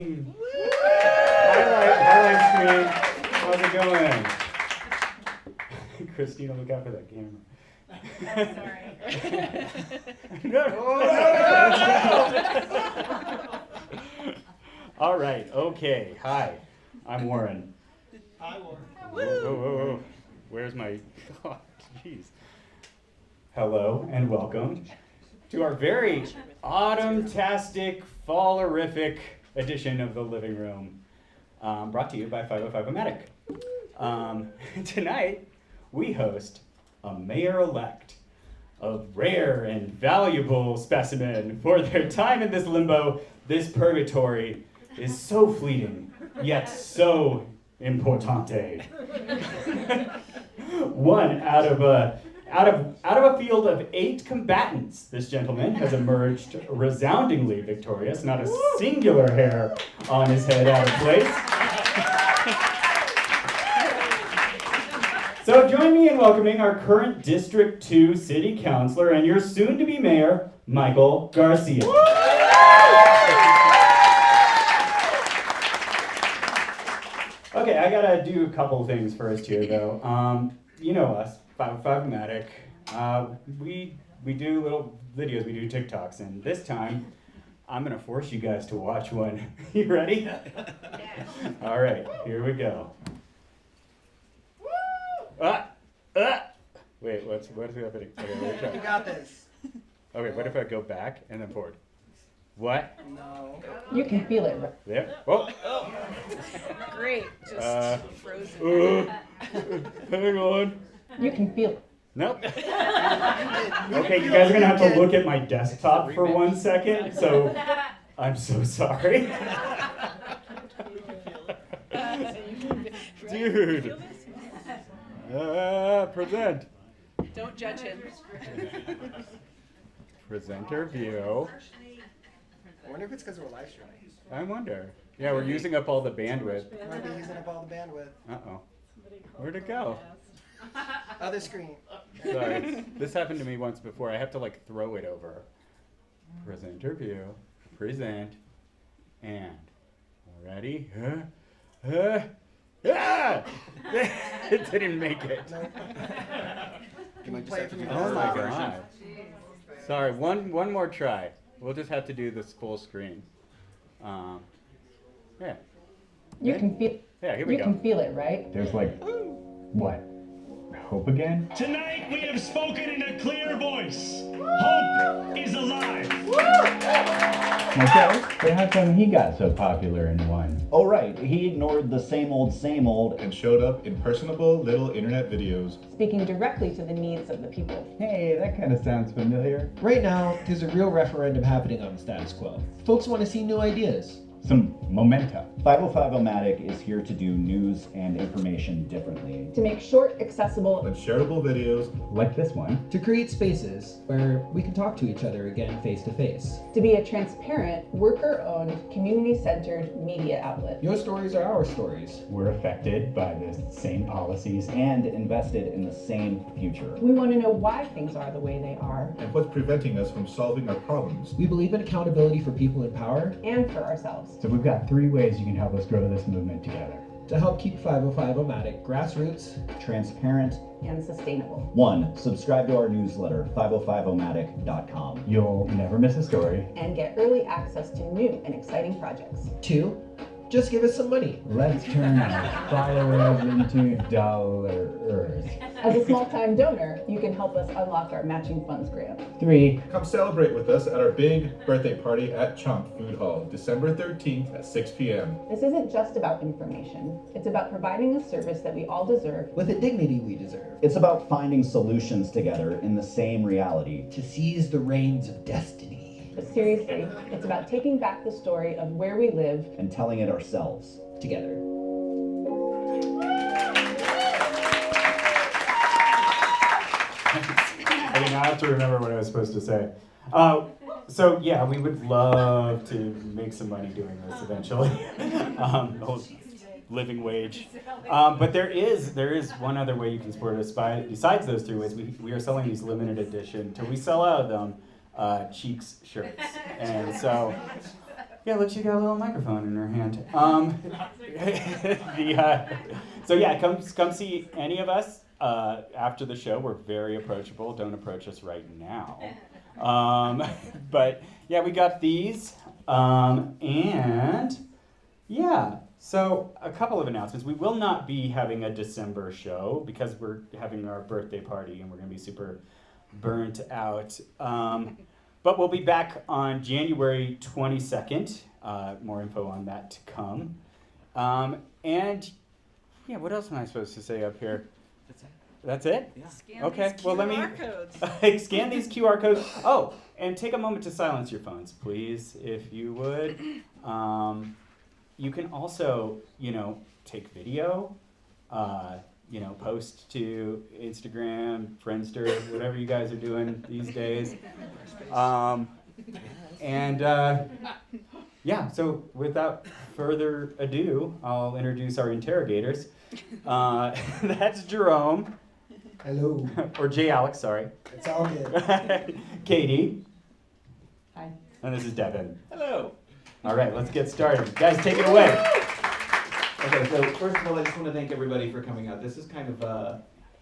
Highlight screen. How's it going? Christina, look out for that camera. Sorry. All right, okay. Hi, I'm Warren. Hi, Warren. Whoa. Where's my... Oh, jeez. Hello and welcome to our very autumn-tastic, fall-orific edition of The Living Room, brought to you by 505-O-Matic. Tonight, we host a mayor-elect, a rare and valuable specimen. For their time in this limbo, this purgatory is so fleeting, yet so importante. One out of a field of 8 combatants, this gentleman has emerged resoundingly victorious, not a singular hair on his head out of place. So join me in welcoming our current District 2 City Councilor and your soon-to-be Mayor, Michael Garcia. Okay, I gotta do a couple things first here, though. You know us, 505-Matic. We do little videos, we do TikToks, and this time, I'm gonna force you guys to watch one. You ready? Yes. All right, here we go. Wait, what's happening? Okay, let me try. You got this. Okay, what if I go back and then forward? What? No. You can feel it. There? Oh! Great. Just frozen. Hang on. You can feel it. Nope. Okay, you guys are gonna have to look at my desktop for 1 second, so I'm so sorry. Dude. Present. Don't judge him. Presenter view. I wonder if it's because we're live streaming. I wonder. Yeah, we're using up all the bandwidth. Might be using up all the bandwidth. Uh-oh. Where'd it go? Other screen. Sorry. This happened to me once before. I have to like throw it over. Presenter view. Present. And. Ready? Ah! It didn't make it. Nope. Can we play it from your Oh my desktop? god. Sorry, one more try. We'll just have to do this full screen. Yeah. You can feel. Yeah, here we You go. can feel it, right? There's like, what? Hope again? Tonight we have spoken in a clear voice. Hope is alive. Okay, but how come he got so popular and won? Oh right, he ignored the same old and showed up in personable little internet videos. Speaking directly to the needs of the people. Hey, that kind of sounds familiar. Right now, there's a real referendum happening on the status quo. Folks want to see new ideas. Some momentum. 505-O-Matic is here to do news and information differently. To make short, accessible, But shareable videos, Like this one. To create spaces where we can talk to each other again face to face. to be a transparent, worker-owned, community-centered media outlet. Your stories are our stories. We're affected by the same policies and invested in the same future. We want to know why things are the way they are, and what's preventing us from solving our problems. We believe in accountability for people in power and for ourselves. So we've got 3 ways you can help us grow this movement together. to help keep 505-O-Matic grassroots, Transparent. And sustainable. 1. Subscribe to our newsletter, 505omatic.com. You'll never miss a story. And get early access to new and exciting projects. 2. Just give us some money. Let's turn our followers into dollars. As a small-time donor, you can help us unlock our matching funds grant. 3. Come celebrate with us at our big birthday party at Chomp Food Hall, December 13th at 6 p.m. This isn't just about information. It's about providing a service that we all deserve. With the dignity we deserve. It's about finding solutions together in the same reality. To seize the reins of destiny. But seriously, it's about taking back the story of where we live And telling it ourselves. Together. I mean, I have to remember what I was supposed to say. So yeah, we would love to make some money doing this eventually. The whole living wage. But there is one other way you can support us besides those 3 ways. We are selling these limited edition till we sell out of them Cheeks shirts. And so Yeah, look, she got a little microphone in her hand. So yeah, come see any of us after the show. We're very approachable. Don't approach us right now. But yeah, we got these. And yeah, so a couple of announcements. We will not be having a December show because we're having our birthday party and we're going to be super burnt out. But we'll be back on January 22nd. More info on that to come. And yeah, what else am I supposed to say up here? That's it? Scan Okay, these well, let QR me codes. scan these QR codes. Oh, and take a moment to silence your phones, please, if you would. You can also, take video, post to Instagram, Friendster, whatever you guys are doing these days. Yeah, so without further ado, I'll introduce our interrogators. That's Jerome. Hello. Or J. Alex, sorry. It's all good. Katie. Hi. And this is Devin. Hello. All right, let's get started. Guys, take it away. Okay, so first of all, I just want to thank everybody for coming out. This is kind of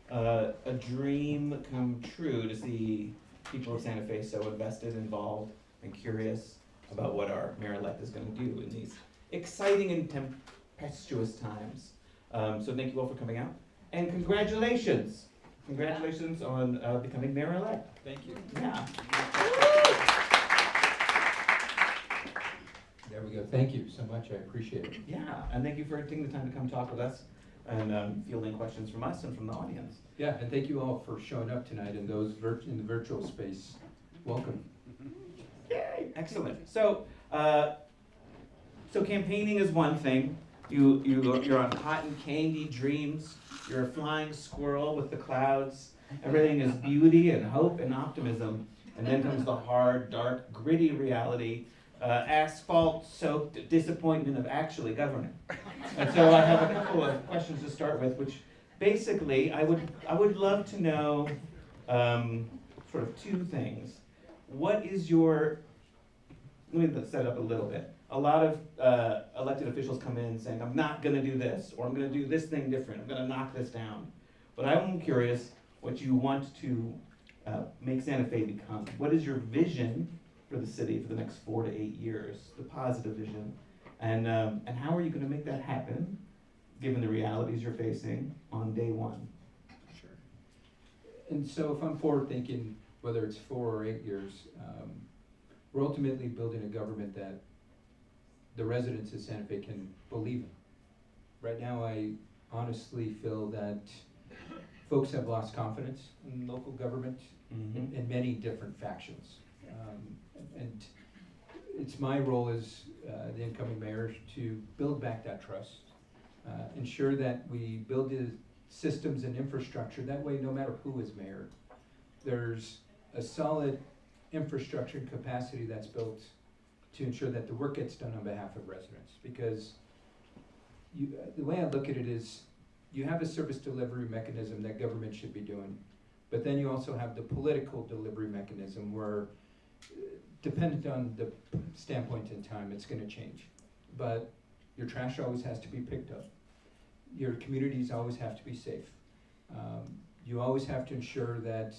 a dream come true to see people of Santa Fe so invested, involved, and curious about what our mayor-elect is going to do in these exciting and tempestuous times. So thank you all for coming out. And congratulations. Congratulations on becoming mayor-elect. Thank you. Yeah. There we go. Thank you so much. I appreciate it. Yeah, and thank you for taking the time to come talk with us and fielding questions from us and from the audience. Yeah, and thank you all for showing up tonight and those in the virtual space. Welcome. Yay! Excellent. So, so campaigning is one thing. You're on cotton candy dreams. You're a flying squirrel with the clouds. Everything is beauty and hope and optimism. And then comes the hard, dark, gritty reality, asphalt-soaked disappointment of actually governing. And so I have a couple of questions to start with, which basically I would love to know sort of two things. What is your, let me set it up a little bit. A lot of elected officials come in saying, I'm not gonna do this, or I'm gonna do this thing different, I'm gonna knock this down. But I'm curious what you want to make Santa Fe become. What is your vision for the city for the next 4 to 8 years, the positive vision? And how are you gonna make that happen, given the realities you're facing on day one? Sure. And so if I'm forward thinking, whether it's 4 or 8 years, we're ultimately building a government that the residents of Santa Fe can believe in. Right now, I honestly feel that folks have lost confidence in local government in many different factions. And it's my role as the incoming mayor to build back that trust, ensure that we build the systems and infrastructure. That way, no matter who is mayor, there's a solid infrastructure and capacity that's built to ensure that the work gets done on behalf of residents. Because the way I look at it is, you have a service delivery mechanism that government should be doing, but then you also have the political delivery mechanism where, dependent on the standpoint in time, it's gonna change. But your trash always has to be picked up. Your communities always have to be safe. You always have to ensure that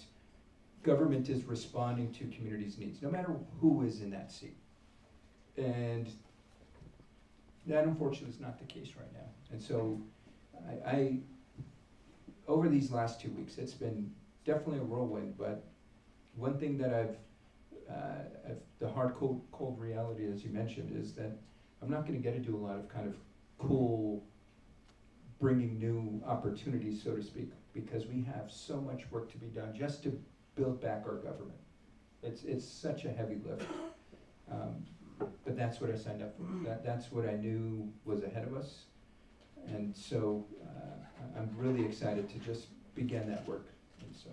government is responding to communities' needs, no matter who is in that seat. And that unfortunately is not the case right now. And so I over these last 2 weeks, it's been definitely a whirlwind, but one thing that the hard, cold reality, as you mentioned, is that I'm not gonna get to do a lot of kind of cool, bringing new opportunities, so to speak, because we have so much work to be done just to build back our government. It's such a heavy lift. But that's what I signed up for. That's what I knew was ahead of us. And so I'm really excited to just begin that work. And so.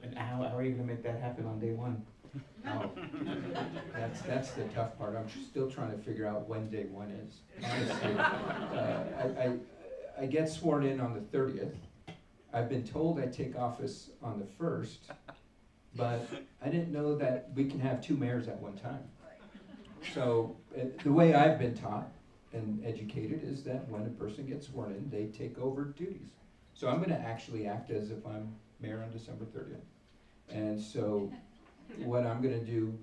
And how are you gonna make that happen on day one? Oh, that's the tough part. I'm still trying to figure out when day one is. Honestly, I get sworn in on the 30th. I've been told I take office on the 1st, but I didn't know that we can have 2 mayors at one time. So the way I've been taught and educated is that when a person gets sworn in, they take over duties. So I'm gonna actually act as if I'm mayor on December 30th. And so what I'm gonna do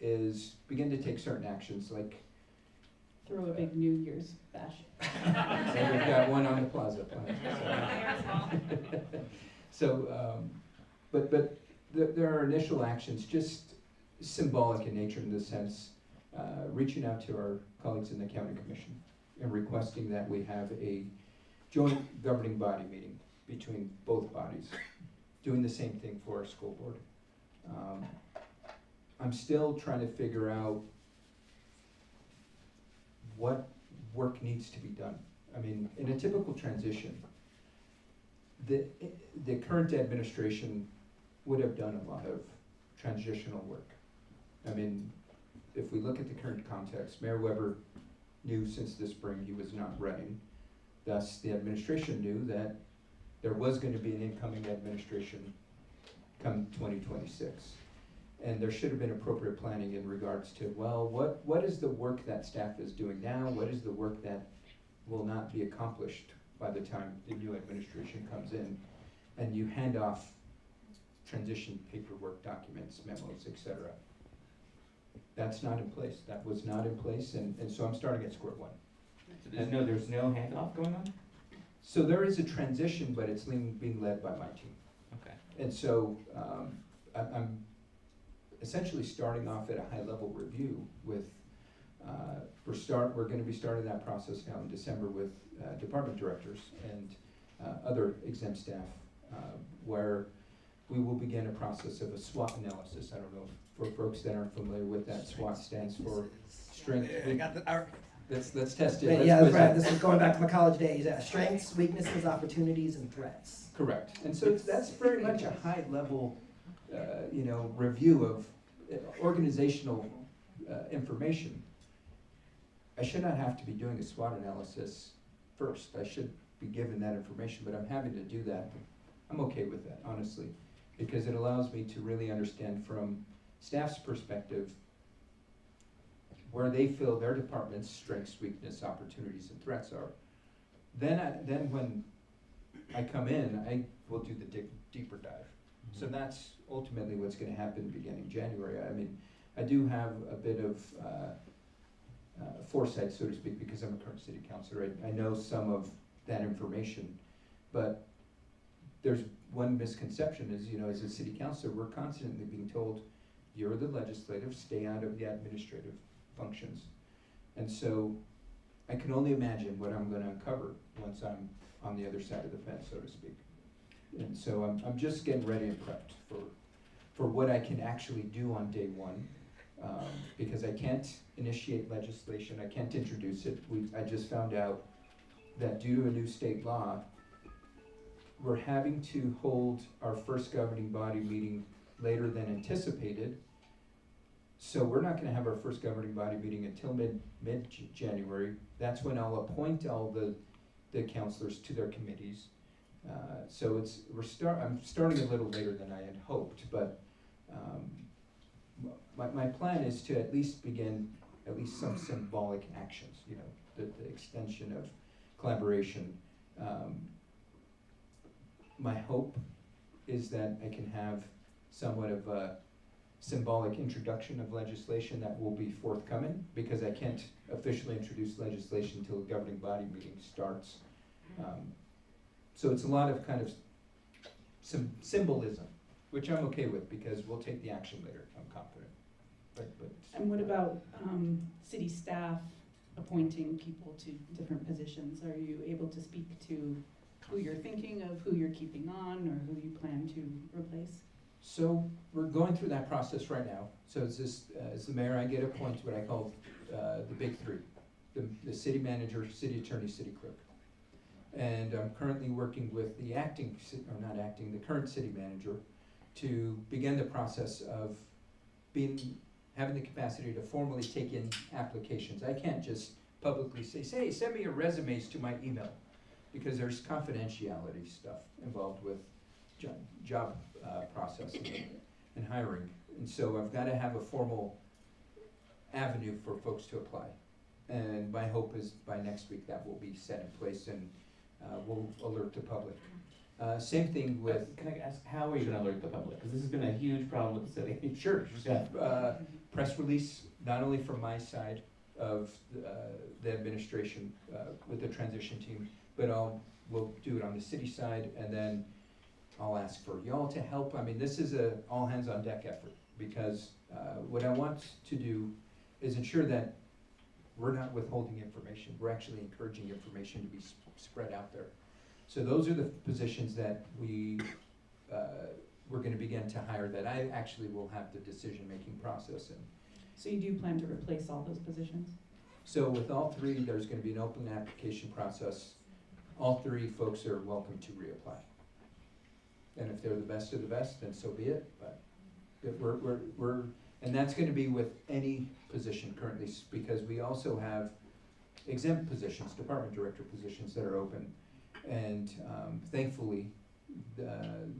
is begin to take certain actions, like, Throw a big New Year's bash. and we've got one on the plaza plan. So, but there are initial actions, just symbolic in nature in the sense, reaching out to our colleagues in the county commission and requesting that we have a joint governing body meeting between both bodies, doing the same thing for our school board. I'm still trying to figure out what work needs to be done. I mean, in a typical transition, the current administration would have done a lot of transitional work. I mean, if we look at the current context, Mayor Weber knew since the spring he was not running. Thus, the administration knew that there was going to be an incoming administration come 2026. And there should have been appropriate planning in regards to, well, what is the work that staff is doing now? What is the work that will not be accomplished by the time the new administration comes in? And you hand off transition paperwork, documents, memos, etc. That's not in place. That was not in place, and so I'm starting at square one. So there's no handoff going on? So there is a transition, but it's being led by my team. Okay. And so I'm essentially starting off at a high-level review with, we're gonna be starting that process now in December with department directors and other exempt staff, where we will begin a process of a SWOT analysis. I don't know, for folks that aren't familiar with that, SWOT stands for strength. Let's test it. Yeah, that's right. This is going back to my college days. Strengths, weaknesses, opportunities, and threats. Correct. And so that's very much a high-level, review of organizational information. I should not have to be doing a SWOT analysis first. I should be given that information, but I'm happy to do that. I'm okay with that, honestly, because it allows me to really understand from staff's perspective where they feel their department's strengths, weakness, opportunities, and threats are. Then when I come in, I will do the deeper dive. So that's ultimately what's gonna happen beginning January. I mean, I do have a bit of foresight, so to speak, because I'm a current city councilor. I know some of that information, but there's one misconception is, as a city councilor, we're constantly being told, you're the legislative, stay out of the administrative functions. And so I can only imagine what I'm gonna uncover once I'm on the other side of the fence, so to speak. And so I'm just getting ready and prepped for what I can actually do on day one, because I can't initiate legislation, I can't introduce it. I just found out that due to a new state law, we're having to hold our first governing body meeting later than anticipated. So we're not gonna have our first governing body meeting until mid-January. That's when I'll appoint all the councilors to their committees. So I'm starting a little later than I had hoped, but my plan is to at least begin some symbolic actions, the extension of collaboration. My hope is that I can have somewhat of a symbolic introduction of legislation that will be forthcoming, because I can't officially introduce legislation until the governing body meeting starts. So it's a lot of kind of some symbolism, which I'm okay with, because we'll take the action later, I'm confident. But And what about city staff appointing people to different positions? Are you able to speak to who you're thinking of, who you're keeping on, or who you plan to replace? So we're going through that process right now. So as the mayor, I get appointed what I call the big three: the city manager, city attorney, city clerk. And I'm currently working with the current city manager to begin the process of having the capacity to formally take in applications. I can't just publicly say, send me your resumes to my email, because there's confidentiality stuff involved with job processing and hiring. And so I've got to have a formal avenue for folks to apply. And my hope is by next week that will be set in place and we'll alert the public. Same thing with. Can I ask, how are you gonna alert the public? Because this has been a huge problem with the city. Sure. Yeah. Press release, not only from my side of the administration with the transition team, but we'll do it on the city side, and then I'll ask for y'all to help. I mean, this is a all hands on deck effort, because what I want to do is ensure that we're not withholding information. We're actually encouraging information to be spread out there. So those are the positions that we're gonna begin to hire, that I actually will have the decision-making process in. So you do plan to replace all those positions? So with all three, there's gonna be an open application process. All three folks are welcome to reapply. And if they're the best of the best, then so be it, but and that's gonna be with any position currently, because we also have exempt positions, department director positions that are open. And thankfully,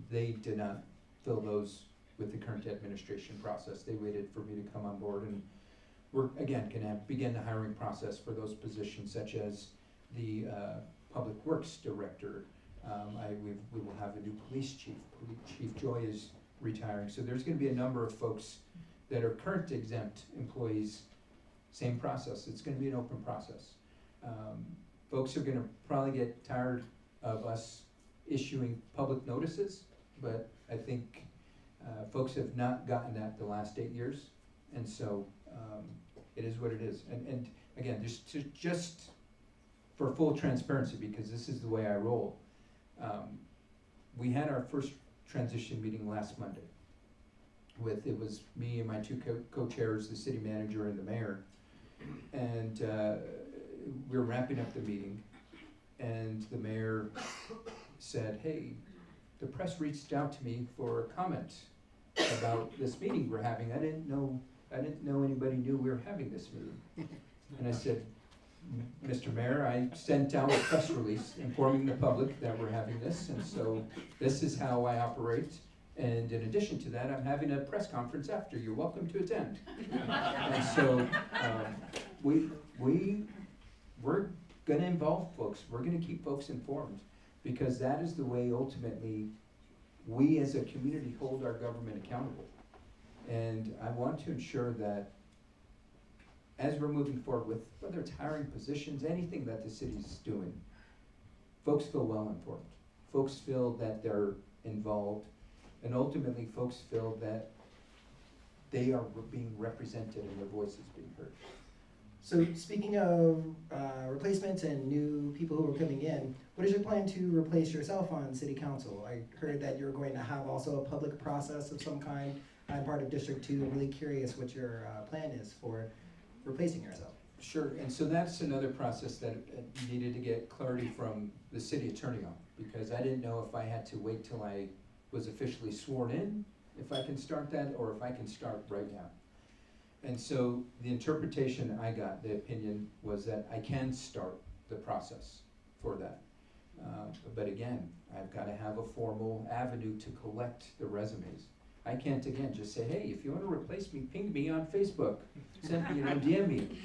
they did not fill those with the current administration process. They waited for me to come on board, and we're, again, gonna begin the hiring process for those positions, such as the Public Works Director. We will have a new police chief. Chief Joy is retiring, so there's gonna be a number of folks that are current exempt employees. Same process, it's gonna be an open process. Folks are gonna probably get tired of us issuing public notices, but I think folks have not gotten that the last 8 years, and so it is what it is. And again, just for full transparency, because this is the way I roll, we had our first transition meeting last Monday. It was me and my two co-chairs, the city manager and the mayor, and we were wrapping up the meeting, and the mayor said, "Hey, the press reached out to me for a comment about this meeting we're having. I didn't know anybody knew we were having this meeting." And I said, "Mr. Mayor, I sent out a press release informing the public that we're having this, and so this is how I operate. And in addition to that, I'm having a press conference after. You're welcome to attend." And so we're gonna involve folks. We're gonna keep folks informed, because that is the way ultimately we as a community hold our government accountable. And I want to ensure that as we're moving forward with whether it's hiring positions, anything that the city's doing, folks feel well informed. Folks feel that they're involved, and ultimately folks feel that they are being represented and their voice is being heard. So speaking of replacements and new people who are coming in, what is your plan to replace yourself on city council? I heard that you're going to have also a public process of some kind. I'm part of District 2. I'm really curious what your plan is for replacing yourself. Sure, and so that's another process that needed to get clarity from the city attorney on, because I didn't know if I had to wait till I was officially sworn in, if I can start that, or if I can start right now. And so the interpretation I got, the opinion, was that I can start the process for that. But again, I've got to have a formal avenue to collect the resumes. I can't, again, just say, "Hey, if you want to replace me, ping me on Facebook, send me, DM me."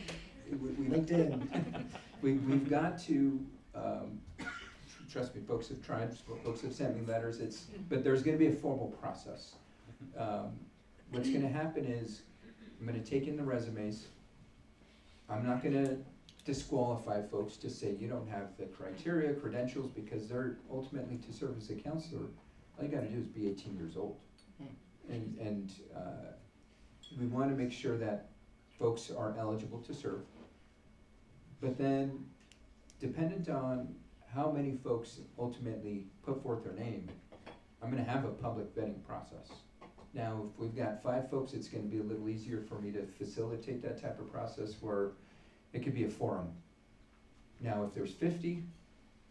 LinkedIn. We've got to, trust me, folks have tried, folks have sent me letters, but there's gonna be a formal process. What's gonna happen is, I'm gonna take in the resumes. I'm not gonna disqualify folks to say you don't have the criteria, credentials, because they're ultimately, to serve as a counselor, all you gotta do is be 18 years old. And we wanna make sure that folks are eligible to serve. But then, dependent on how many folks ultimately put forth their name, I'm gonna have a public vetting process. Now, if we've got 5 folks, it's gonna be a little easier for me to facilitate that type of process, where it could be a forum. Now, if there's 50,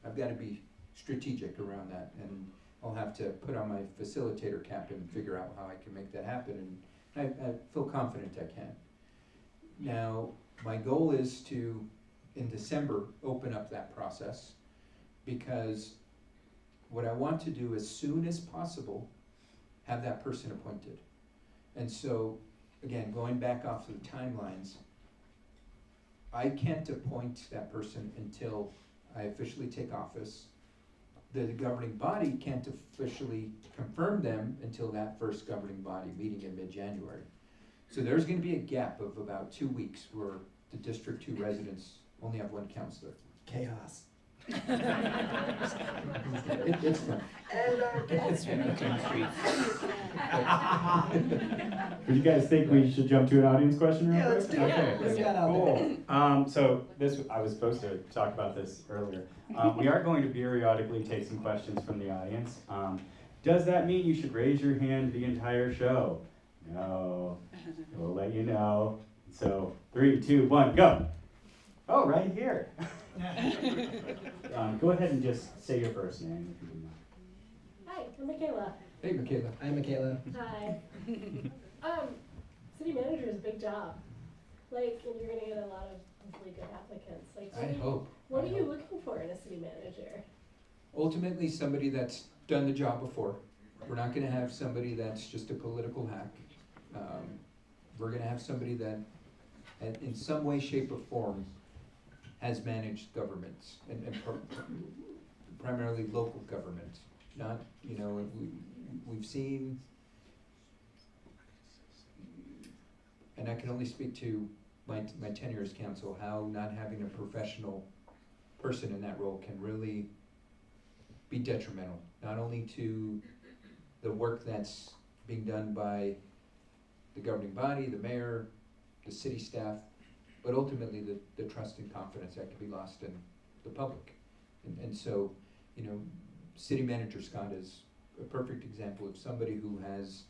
I've gotta be strategic around that, and I'll have to put on my facilitator cap and figure out how I can make that happen, and I feel confident I can. Now, my goal is to, in December, open up that process, because what I want to do as soon as possible, have that person appointed. And so, again, going back off of the timelines, I can't appoint that person until I officially take office. The governing body can't officially confirm them until that first governing body meeting in mid-January. So there's gonna be a gap of about 2 weeks where the District 2 residents only have one counselor. Chaos. It's fun. Do you guys think we should jump to an audience question real Yeah, quick? let's do it. Okay. Let's get out there. Cool. So this, I was supposed to talk about this earlier. We are going to periodically take some questions from the audience. Does that mean you should raise your hand the entire show? No, we'll let you know. So 3, 2, 1, go. Oh, right here. Go ahead and just say your first name if you would mind. Hi, I'm Michaela. Hey, Michaela. Hi, Michaela. Hi. City manager is a big job. Like, and you're gonna get a lot of hopefully good applicants. Like, what are you looking for in a city manager? Ultimately, somebody that's done the job before. We're not gonna have somebody that's just a political hack. We're gonna have somebody that, in some way, shape, or form, has managed governments, and primarily local government. Not, we've seen, and I can only speak to my tenure as council, how not having a professional person in that role can really be detrimental, not only to the work that's being done by the governing body, the mayor, the city staff, but ultimately the trust and confidence that can be lost in the public. And so, City Manager Scott is a perfect example of somebody who has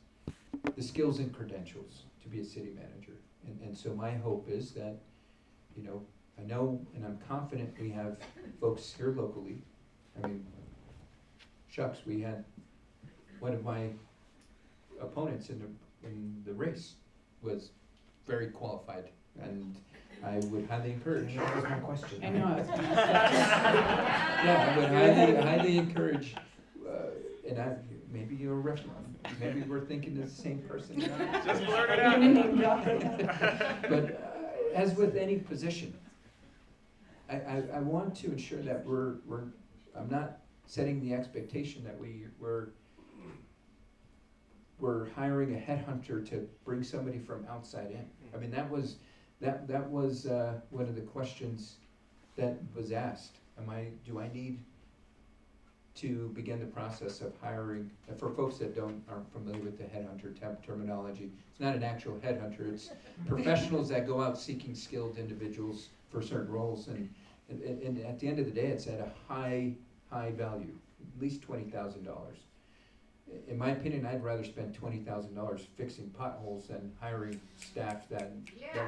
the skills and credentials to be a city manager. And so my hope is that, I know and I'm confident we have folks here locally. I mean, shucks, we had one of my opponents in the race was very qualified, and I would highly encourage. That was my question. I know, I was gonna say. Yeah, I would highly encourage, maybe you're a referee, maybe we're thinking of the same person. Just blurt it out. But as with any position, I want to ensure that I'm not setting the expectation that we're hiring a headhunter to bring somebody from outside in. I mean, that was one of the questions that was asked. Do I need to begin the process of hiring, for folks that aren't familiar with the headhunter terminology, it's not an actual headhunter, it's professionals that go out seeking skilled individuals for certain roles, and at the end of the day, it's at a high value, at least $20,000. In my opinion, I'd rather spend $20,000 fixing potholes than hiring staff that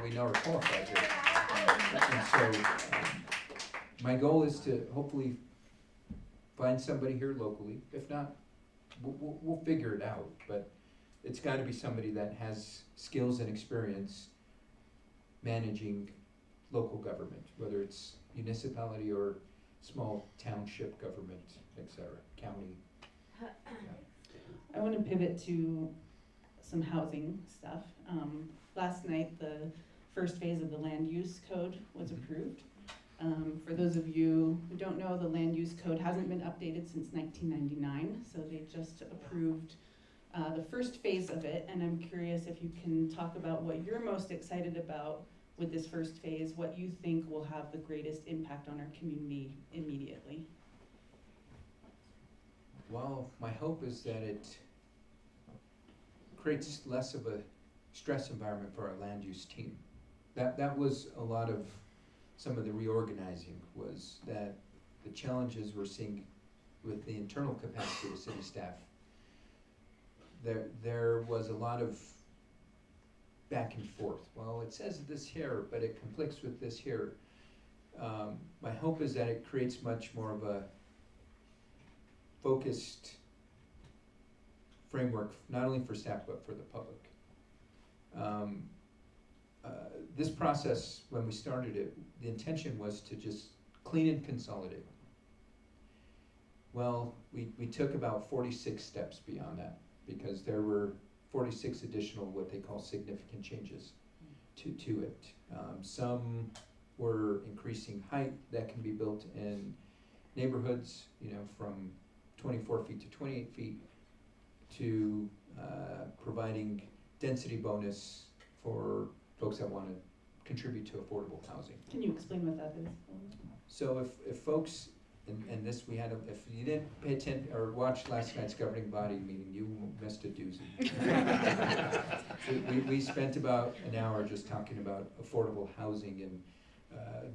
we know are qualified here. And so, my goal is to hopefully find somebody here locally. If not, we'll figure it out. But it's got to be somebody that has skills and experience managing local government, whether it's municipality or small township government, etc., county. I want to pivot to some housing stuff. Last night, the first phase of the land use code was approved. For those of you who don't know, the land use code hasn't been updated since 1999, so they just approved the first phase of it, and I'm curious if you can talk about what you're most excited about with this first phase, what you think will have the greatest impact on our community immediately. Well, my hope is that it creates less of a stress environment for our land use team. That was a lot of some of the reorganizing, was that the challenges we're seeing with the internal capacity of city staff. There was a lot of back and forth. Well, it says this here, but it conflicts with this here. My hope is that it creates much more of a focused framework, not only for staff, but for the public. This process, when we started it, the intention was to just clean and consolidate. Well, we took about 46 steps beyond that, because there were 46 additional what they call significant changes to it. Some we're increasing height that can be built in neighborhoods, from 24 feet to 28 feet, to providing density bonus for folks that want to contribute to affordable housing. Can you explain what that is? So if folks, and this we had, if you didn't pay attention or watch last night's governing body meeting, you missed a doozy. So we spent about an hour just talking about affordable housing and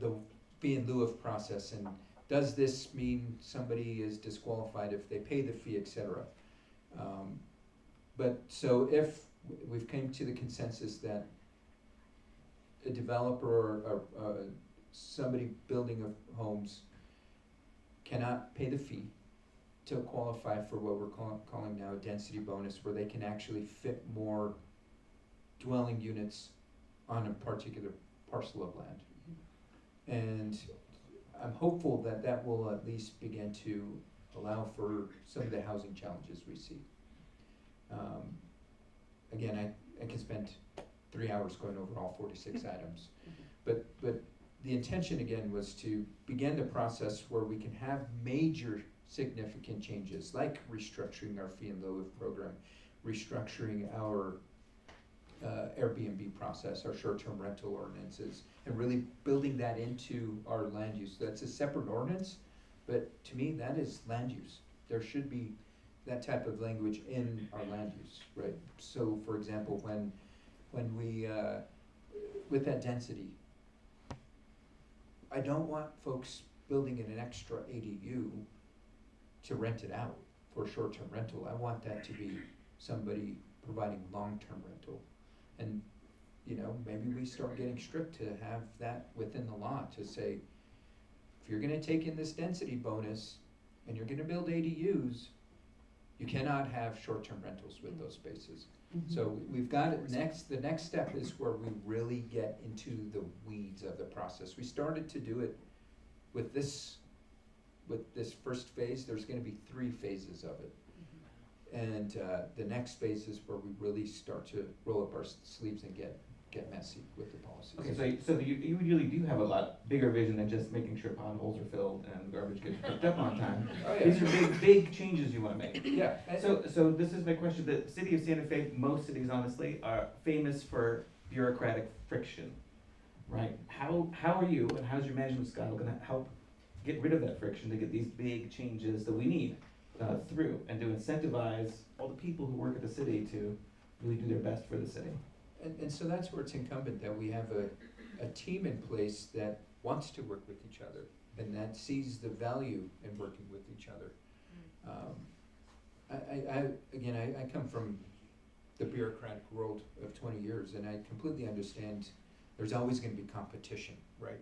the fee in lieu of process, and does this mean somebody is disqualified if they pay the fee, etc. But so if we've came to the consensus that a developer or somebody building of homes cannot pay the fee to qualify for what we're calling now a density bonus, where they can actually fit more dwelling units on a particular parcel of land. And I'm hopeful that that will at least begin to allow for some of the housing challenges we see. Again, I can spend 3 hours going over all 46 items, but the intention again was to begin the process where we can have major significant changes, like restructuring our fee and lieu of program, restructuring our Airbnb process, our short-term rental ordinances, and really building that into our land use. That's a separate ordinance, but to me, that is land use. There should be that type of language in our land use, right? So, for example, when we, with that density, I don't want folks building in an extra ADU to rent it out for short-term rental. I want that to be somebody providing long-term rental. And, maybe we start getting strict to have that within the law to say, if you're gonna take in this density bonus and you're gonna build ADUs, you cannot have short-term rentals with those spaces. So we've got it the next step is where we really get into the weeds of the process. We started to do it with this first phase. There's gonna be 3 phases of it. And the next phase is where we really start to roll up our sleeves and get messy with the policies. Okay, so you really do have a lot bigger vision than just making sure potholes are filled and garbage gets picked up on time. Oh, yeah. These are big changes you wanna make. Yeah. So this is my question. The city of Santa Fe, most cities honestly, are famous for bureaucratic friction, right? How are you and how's your management style gonna help get rid of that friction to get these big changes that we need through, and to incentivize all the people who work at the city to really do their best for the city? And so that's where it's incumbent that we have a team in place that wants to work with each other and that sees the value in working with each other. I come from the bureaucratic world of 20 years, and I completely understand there's always going to be competition, right?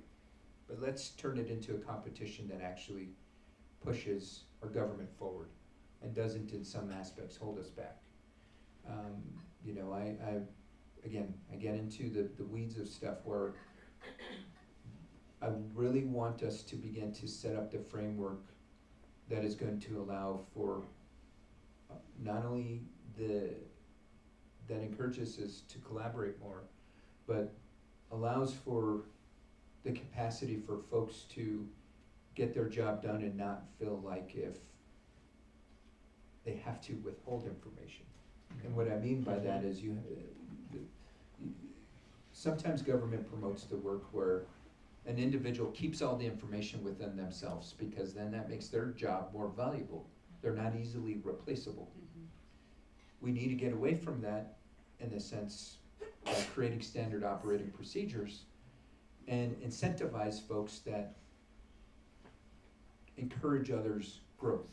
But let's turn it into a competition that actually pushes our government forward and doesn't in some aspects hold us back. I get into the weeds of stuff where I really want us to begin to set up the framework that is going to allow for not only that encourages us to collaborate more, but allows for the capacity for folks to get their job done and not feel like if they have to withhold information. And what I mean by that is sometimes government promotes the work where an individual keeps all the information within themselves, because then that makes their job more valuable. They're not easily replaceable. We need to get away from that in the sense of creating standard operating procedures and incentivize folks that encourage others' growth.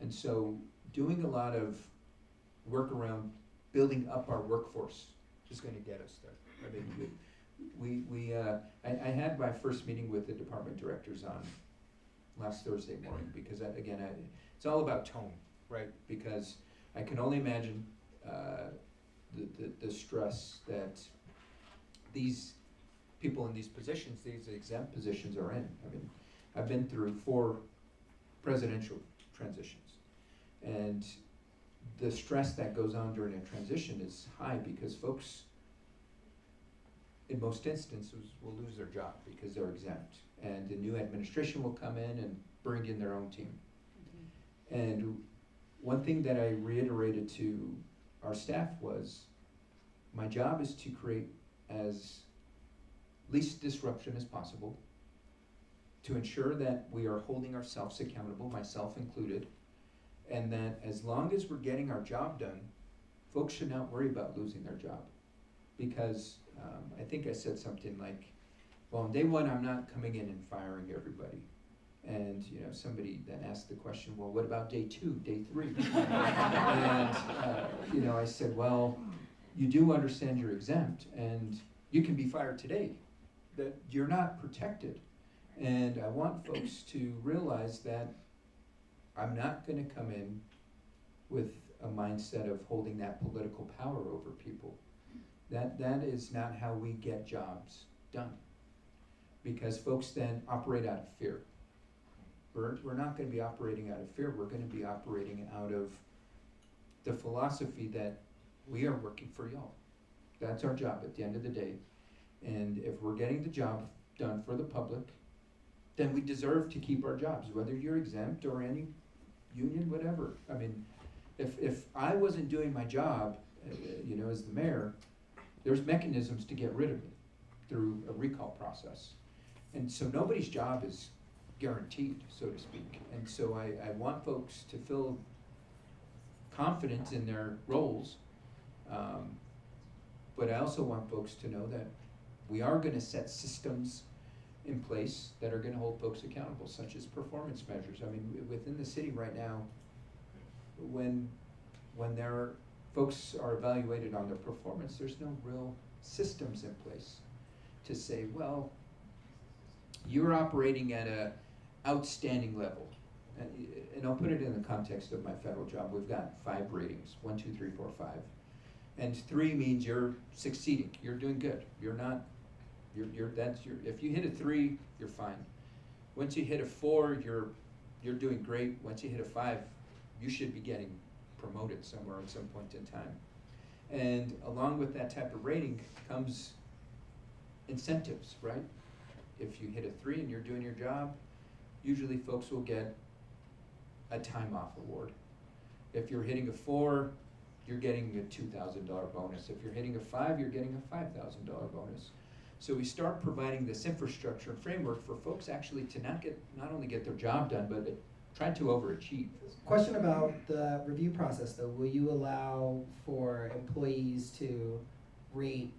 And so doing a lot of work around building up our workforce is going to get us there. I had my first meeting with the department directors on last Thursday morning, because it's all about tone, right? Because I can only imagine the stress that these people in these positions, these exempt positions, are in. I mean, I've been through 4 presidential transitions, and the stress that goes on during a transition is high because folks in most instances, will lose their job because they're exempt. And the new administration will come in and bring in their own team. And one thing that I reiterated to our staff was, my job is to create as least disruption as possible, to ensure that we are holding ourselves accountable, myself included, and that as long as we're getting our job done, folks should not worry about losing their job. Because I think I said something like, well, on day one, I'm not coming in and firing everybody. And somebody then asked the question, well, what about day 2, day 3? And I said, well, you do understand you're exempt, and you can be fired today, that you're not protected. And I want folks to realize that I'm not gonna come in with a mindset of holding that political power over people. That is not how we get jobs done. Because folks then operate out of fear. We're not gonna be operating out of fear, we're gonna be operating out of the philosophy that we are working for y'all. That's our job at the end of the day. And if we're getting the job done for the public, then we deserve to keep our jobs, whether you're exempt or any union, whatever. I mean, if I wasn't doing my job, as the mayor, there's mechanisms to get rid of me through a recall process. And so nobody's job is guaranteed, so to speak. And so I want folks to feel confident in their roles, but I also want folks to know that we are gonna set systems in place that are gonna hold folks accountable, such as performance measures. I mean, within the city right now, when folks are evaluated on their performance, there's no real systems in place to say, well, you're operating at a outstanding level. And I'll put it in the context of my federal job. We've got 5 ratings, 1, 2, 3, 4, 5. And 3 means you're succeeding, you're doing good. You're not, if you hit a 3, you're fine. Once you hit a 4, you're doing great. Once you hit a 5, you should be getting promoted somewhere at some point in time. And along with that type of rating comes incentives, right? If you hit a 3 and you're doing your job, usually folks will get a time off award. If you're hitting a 4, you're getting a $2,000 bonus. If you're hitting a 5, you're getting a $5,000 bonus. So we start providing this infrastructure and framework for folks actually to not only get their job done, but try to overachieve. Question about the review process though. Will you allow for employees to rate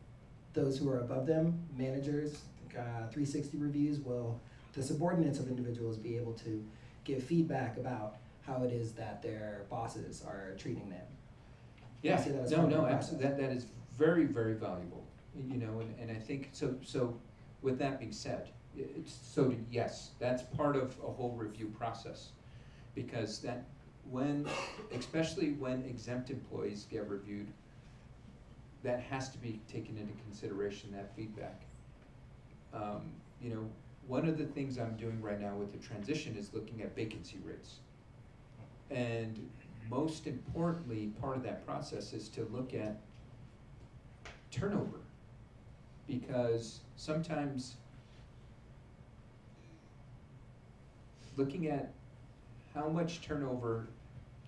those who are above them, managers, 360 reviews? Will the subordinates of individuals be able to give feedback about how it is that their bosses are treating them? Yeah, no, absolutely. That is very, very valuable. And I think so. With that being said, yes, that's part of a whole review process, because especially when exempt employees get reviewed, that has to be taken into consideration. That feedback. One of the things I'm doing right now with the transition is looking at vacancy rates, and most importantly, part of that process is to look at turnover, because sometimes looking at how much turnover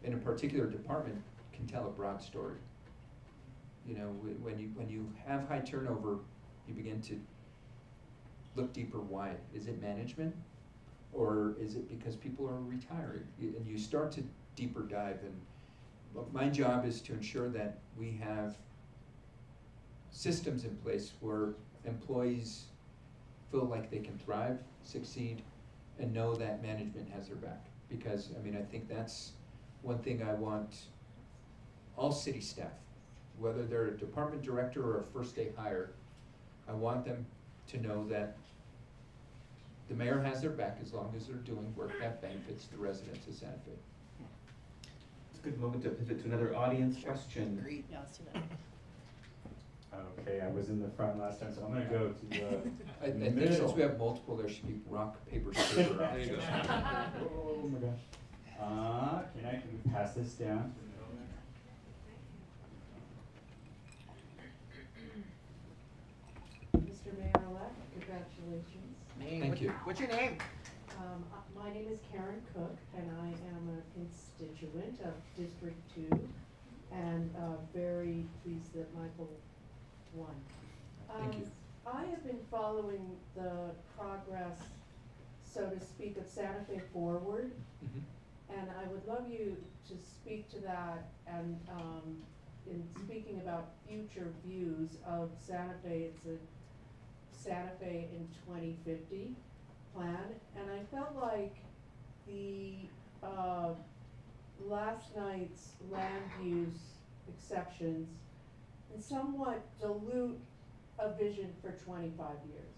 in a particular department can tell a broad story. When you have high turnover, you begin to look deeper. Why? Is it management, or is it because people are retiring? And you start to deeper dive. And my job is to ensure that we have systems in place where employees feel like they can thrive, succeed, and know that management has their back. Because I think that's one thing I want all city staff, whether they're a department director or a first day hire, I want them to know that the mayor has their back as long as they're doing work that benefits the residents of Santa Fe. It's a good moment to pivot to another audience question. Great. Yeah, let's do that. Okay, I was in the front last time, so I'm gonna go to the I think since we have multiple, there should be rock, paper, scissors. There you go. Oh my gosh. Can I pass this down? Mr. Mayor-elect, congratulations. Thank you. What's your name? My name is Karen Cook, and I am a constituent of District 2, and very pleased that Michael won. Thank you. I have been following the progress, so to speak, of Santa Fe Forward, and I would love you to speak to that, and in speaking about future views of Santa Fe. It's a Santa Fe in 2050 plan, and I felt like the last night's land use exceptions and somewhat dilute a vision for 25 years.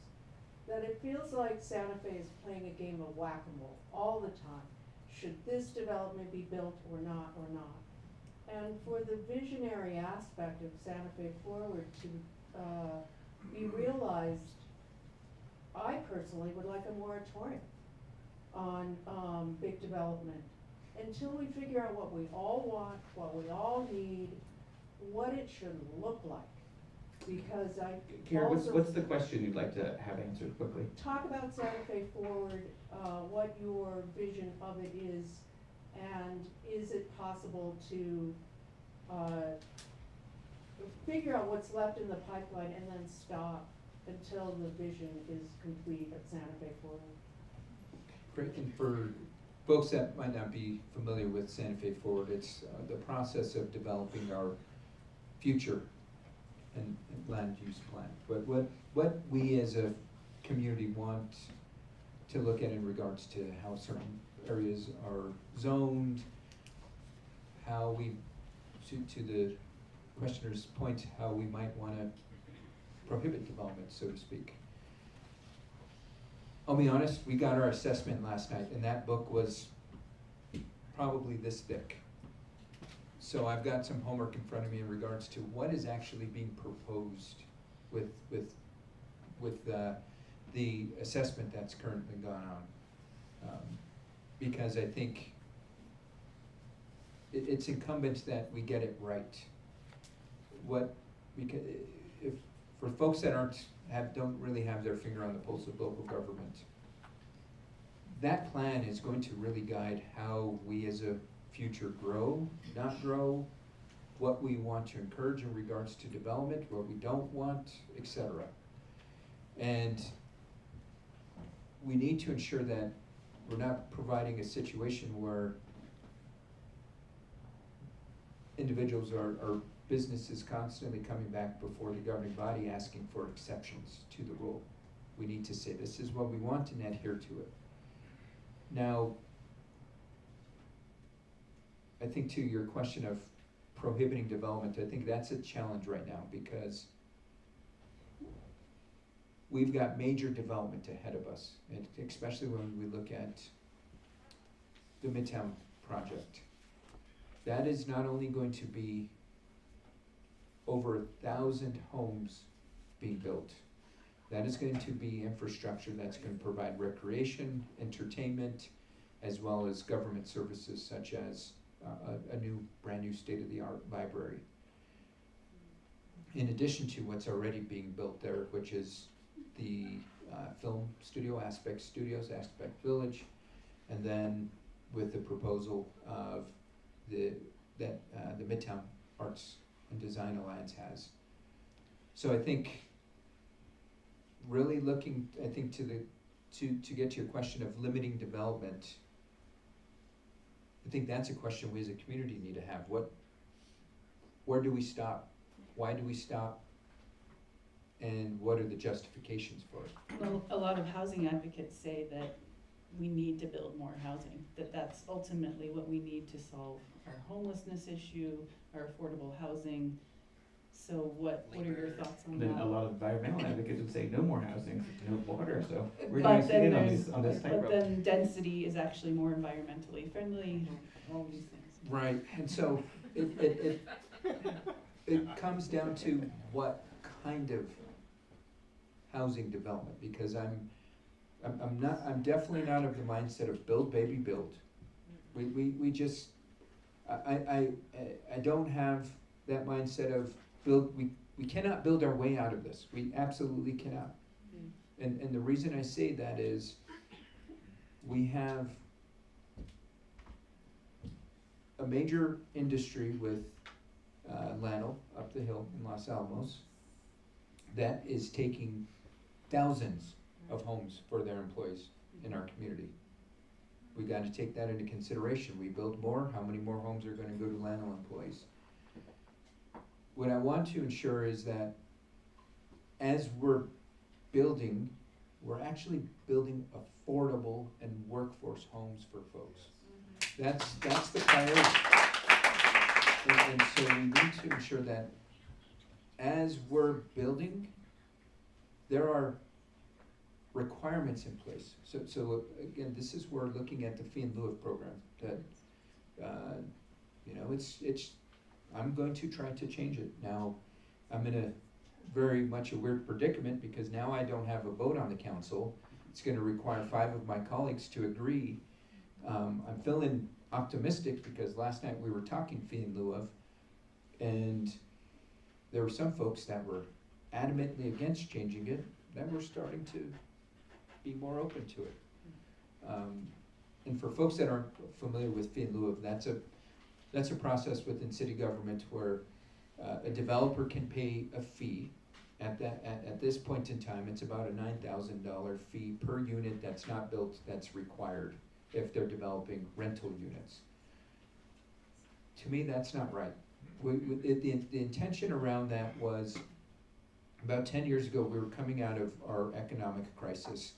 That it feels like Santa Fe is playing a game of whack-a-mole all the time. Should this development be built or not or not? And for the visionary aspect of Santa Fe Forward to be realized, I personally would like a moratorium on big development until we figure out what we all want, what we all need, what it should look like. Because I Karen, also what's the question you'd like to have answered quickly? talk about Santa Fe Forward, what your vision of it is, and is it possible to figure out what's left in the pipeline and then stop until the vision is complete at Santa Fe Forward? Great, and for folks that might not be familiar with Santa Fe Forward, it's the process of developing our future and land use plan. What we as a community want to look at in regards to how certain areas are zoned, how we, to the questioner's point, how we might want to prohibit development, so to speak. I'll be honest, we got our assessment last night, and that book was probably this thick. So I've got some homework in front of me in regards to what is actually being proposed with the assessment that's currently gone on. Because I think it's incumbent that we get it right. If for folks that don't really have their finger on the pulse of local government, that plan is going to really guide how we as a future grow, not grow, what we want to encourage in regards to development, what we don't want, etc. And we need to ensure that we're not providing a situation where individuals or businesses constantly coming back before the governing body asking for exceptions to the rule. We need to say this is what we want and adhere to it. Now, I think to your question of prohibiting development, I think that's a challenge right now because we've got major development ahead of us, and especially when we look at the Midtown project. That is not only going to be over 1,000 homes being built. That is going to be infrastructure that's going to provide recreation, entertainment, as well as government services such as a brand new state-of-the-art library. In addition to what's already being built there, which is the film studio, Aspect Studios, Aspect Village, and then with the proposal of the Midtown Arts and Design Alliance has. So I think really looking, I think to get to your question of limiting development, I think that's a question we as a community need to have. Where do we stop? Why do we stop? And what are the justifications for it? Well, a lot of housing advocates say that we need to build more housing, that's ultimately what we need to solve our homelessness issue, our affordable housing. So what are your thoughts on that? Then a lot of environmental advocates would say no more housing, no water, so we're But going to sit in then on this tightrope. But then density is actually more environmentally friendly, all these things. Right, and so it comes down to what kind of housing development, because I'm definitely not of the mindset of build, baby, build. We just, I don't have that mindset of build, we cannot build our way out of this. We absolutely cannot. And the reason I say that is we have a major industry with Lano up the hill in Los Alamos that is taking thousands of homes for their employees in our community. We gotta take that into consideration. We build more, how many more homes are gonna go to Lano employees? What I want to ensure is that as we're building, we're actually building affordable and workforce homes for folks. That's the priority. And so we need to ensure that as we're building, there are requirements in place. So again, this is where looking at the fee in lieu of program that, you know, it's, I'm going to try to change it. Now, I'm in a very much a weird predicament because now I don't have a vote on the council. It's gonna require 5 of my colleagues to agree. I'm feeling optimistic because last night we were talking fee in lieu of, and there were some folks that were adamantly against changing it that were starting to be more open to it. And for folks that aren't familiar with fee in lieu of, that's a process within city government where a developer can pay a fee. At this point in time, it's about a $9,000 fee per unit that's not built, that's required if they're developing rental units. To me, that's not right. The intention around that was about 10 years ago, we were coming out of our economic crisis.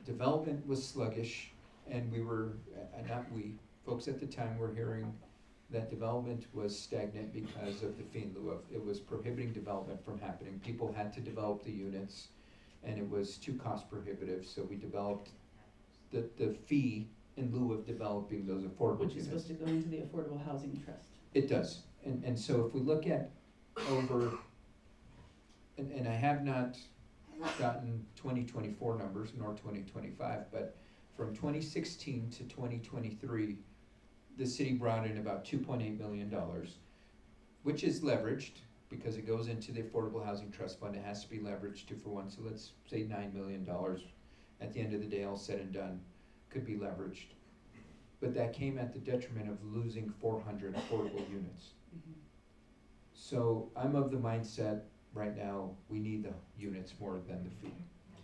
Development was sluggish, and we were, folks at the time were hearing that development was stagnant because of the fee in lieu of. It was prohibiting development from happening. People had to develop the units, and it was too cost prohibitive, so we developed the fee in lieu of developing those affordable units. Which is supposed to go into the Affordable Housing Trust. It does, and so if we look at over, and I have not gotten 2024 numbers nor 2025, but from 2016 to 2023, the city brought in about $2.8 million, which is leveraged because it goes into the Affordable Housing Trust Fund. It has to be leveraged 2-for-1, so let's say $9 million. At the end of the day, all said and done, could be leveraged. But that came at the detriment of losing 400 affordable units. So I'm of the mindset right now, we need the units more than the fee.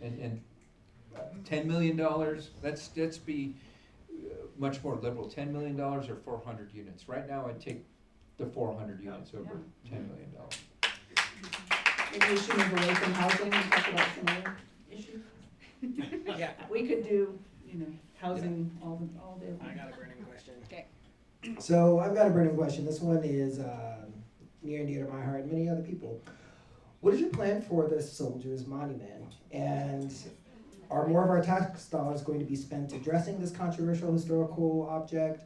And $10 million, let's be much more liberal. $10 million or 400 units. Right now, I'd take the 400 units over $10 million. Maybe we should move away from housing and talk about some other issues. Yeah, we could do, you know, housing all day. I got a burning question. Okay. So I've got a burning question. This one is near and dear to my heart and many other people. What is your plan for the Soldiers Monument? And are more of our tax dollars going to be spent addressing this controversial historical object?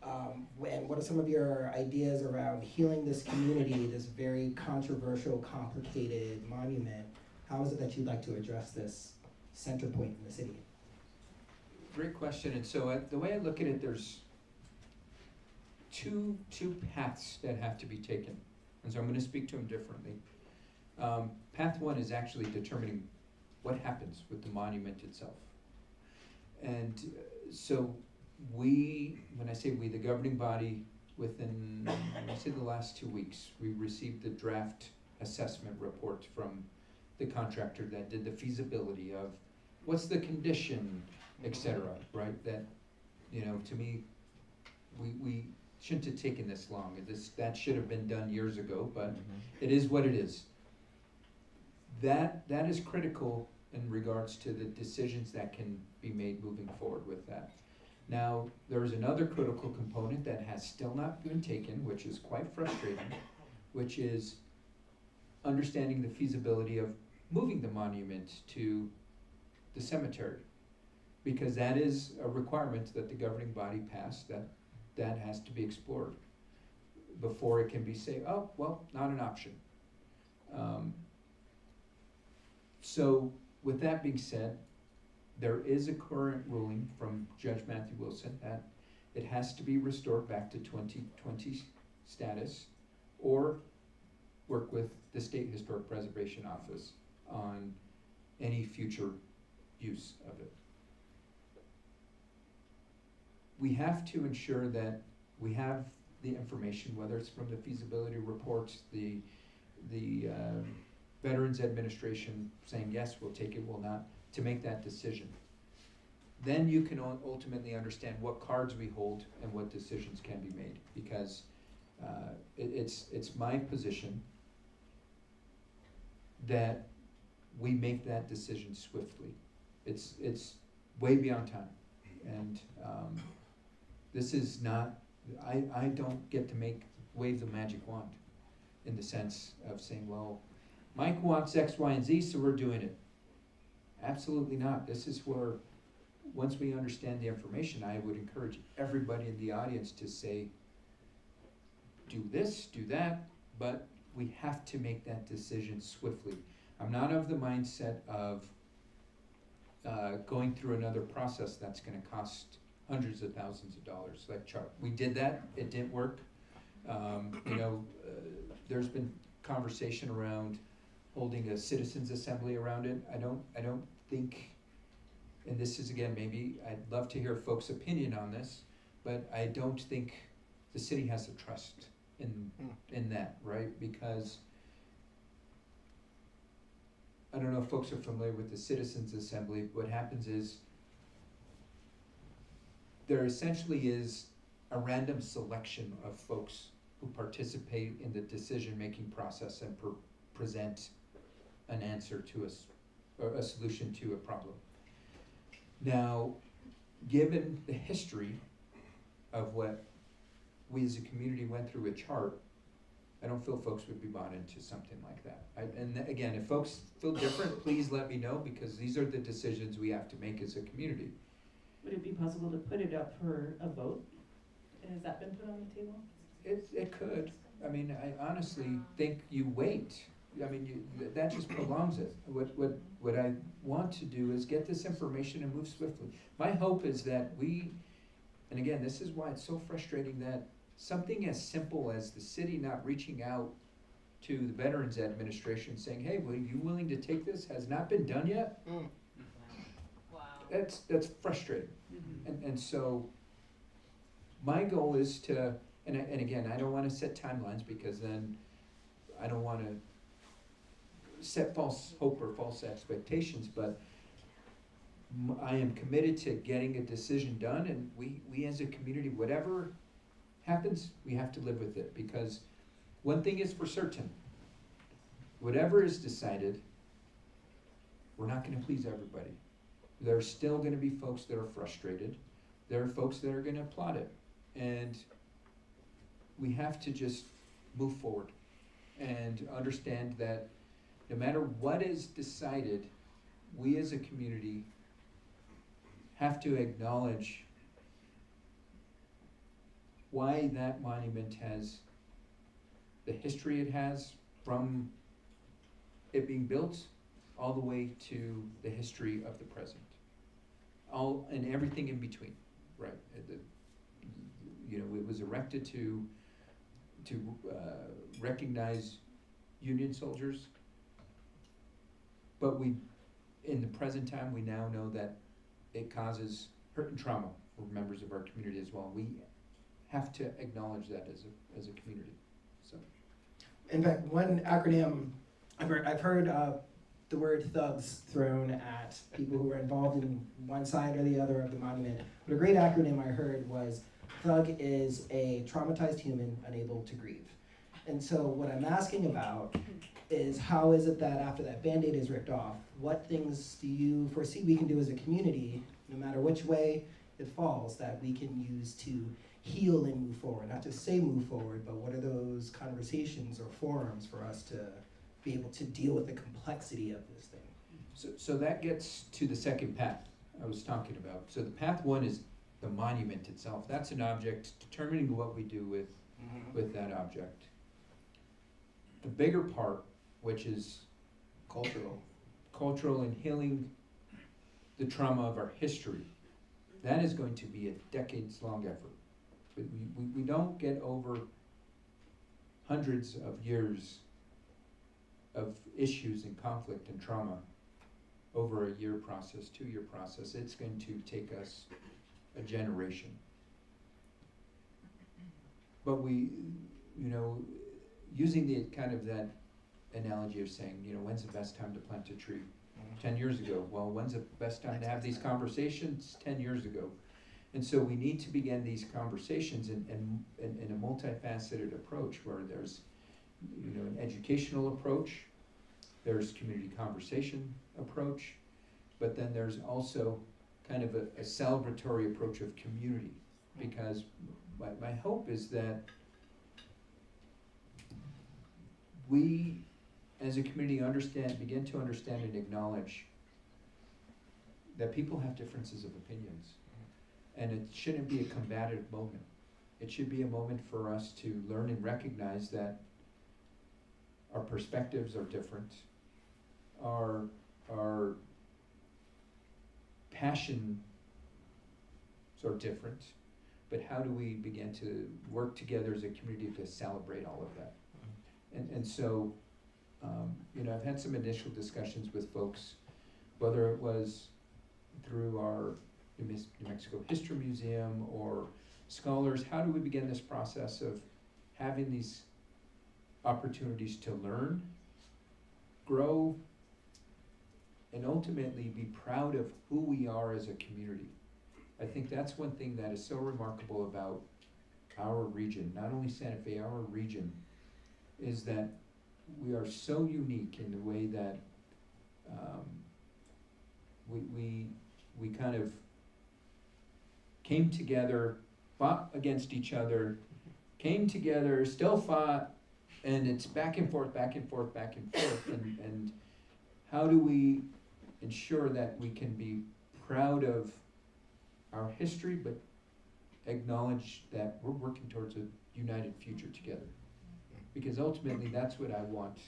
And what are some of your ideas around healing this community, this very controversial, complicated monument? How is it that you'd like to address this center point in the city? Great question. And so the way I look at it, there's two paths that have to be taken. And so I'm going to speak to them differently. Path one is actually determining what happens with the monument itself. And so when I say we, the governing body, within, I say the last 2 weeks, we received the draft assessment report from the contractor that did the feasibility of what's the condition, et cetera, right? That, you know, to me, we shouldn't have taken this long. That should have been done years ago, but it is what it is. That is critical in regards to the decisions that can be made moving forward with that. Now, there is another critical component that has still not been taken, which is quite frustrating, which is understanding the feasibility of moving the monument to the cemetery. Because that is a requirement that the governing body passed, that has to be explored before it can be said, oh, well, not an option. So with that being said, there is a current ruling from Judge Matthew Wilson that it has to be restored back to 2020 status, or work with the State Historic Preservation Office on any future use of it. We have to ensure that we have the information, whether it's from the feasibility reports, the Veterans Administration saying yes, we'll take it, we'll not, to make that decision. Then you can ultimately understand what cards we hold and what decisions can be made, because it's my position that we make that decision swiftly. It's way beyond time, and this is not, I don't get to wave the magic wand in the sense of saying, well, Mike wants X, Y, and Z, so we're doing it. Absolutely not. This is where, once we understand the information, I would encourage everybody in the audience to say, do this, do that, but we have to make that decision swiftly. I'm not of the mindset of going through another process that's gonna cost hundreds of thousands of dollars. Like Chuck, we did that, it didn't work. There's been conversation around holding a citizens assembly around it. I don't think, and this is again, maybe, I'd love to hear folks' opinion on this, but I don't think the city has the trust in that, right? Because I don't know if folks are familiar with the citizens assembly. What happens is there essentially is a random selection of folks who participate in the decision-making process and present an answer to us, or a solution to a problem. Now, given the history of what we as a community went through with CHART, I don't feel folks would be bought into something like that. And again, if folks feel different, please let me know, because these are the decisions we have to make as a community. Would it be possible to put it up for a vote? Has that been put on the table? It could. I mean, I honestly think you wait. I mean, that just prolongs it. What I want to do is get this information and move swiftly. My hope is that and again, this is why it's so frustrating that something as simple as the city not reaching out to the Veterans Administration saying, hey, are you willing to take this, has not been done yet? Wow. That's frustrating. And so my goal is to, and again, I don't want to set timelines, because then I don't want to set false hope or false expectations, but I am committed to getting a decision done, and we as a community, whatever happens, we have to live with it, because one thing is for certain, whatever is decided, we're not going to please everybody. There are still going to be folks that are frustrated. There are folks that are going to applaud it, and we have to just move forward and understand that no matter what is decided, we as a community have to acknowledge why that monument has the history it has, from it being built all the way to the history of the present, all and everything in between, right? It was erected to recognize Union soldiers, but in the present time, we now know that it causes hurt and trauma for members of our community as well. We have to acknowledge that as a community. So, in fact, one acronym I've heard the word thugs thrown at people who were involved in one side or the other of the monument. But a great acronym I heard was thug is a traumatized human unable to grieve. And so what I'm asking about is, how is it that after that Band-Aid is ripped off, what things do you foresee we can do as a community, no matter which way it falls, that we can use to heal and move forward? Not just say move forward, but what are those conversations or forums for us to be able to deal with the complexity of this thing? So that gets to the second path I was talking about. So the path one is the monument itself. That's an object, determining what we do with that object. The bigger part, which is cultural and healing the trauma of our history, that is going to be a decades-long effort. But we don't get over hundreds of years of issues and conflict and trauma over a year process, 2-year process. It's going to take us a generation. But we, you know, using the kind of that analogy of saying, you know, when's the best time to plant a tree? 10 years ago. Well, when's the best time to have these conversations? 10 years ago. And so we need to begin these conversations in a multifaceted approach where there's, you know, an educational approach, there's community conversation approach, but then there's also kind of a celebratory approach of community. Because my hope is that we as a community begin to understand and acknowledge that people have differences of opinions. And it shouldn't be a combative moment. It should be a moment for us to learn and recognize that our perspectives are different, our passions are different, but how do we begin to work together as a community to celebrate all of that? And so, you know, I've had some initial discussions with folks, whether it was through our New Mexico History Museum or scholars. How do we begin this process of having these opportunities to learn, grow, and ultimately be proud of who we are as a community? I think that's one thing that is so remarkable about our region, not only Santa Fe, our region, is that we are so unique in the way that we kind of came together, fought against each other, came together, still fought, and it's back and forth, back and forth, back and forth. And how do we ensure that we can be proud of our history, but acknowledge that we're working towards a united future together? Because ultimately that's what I want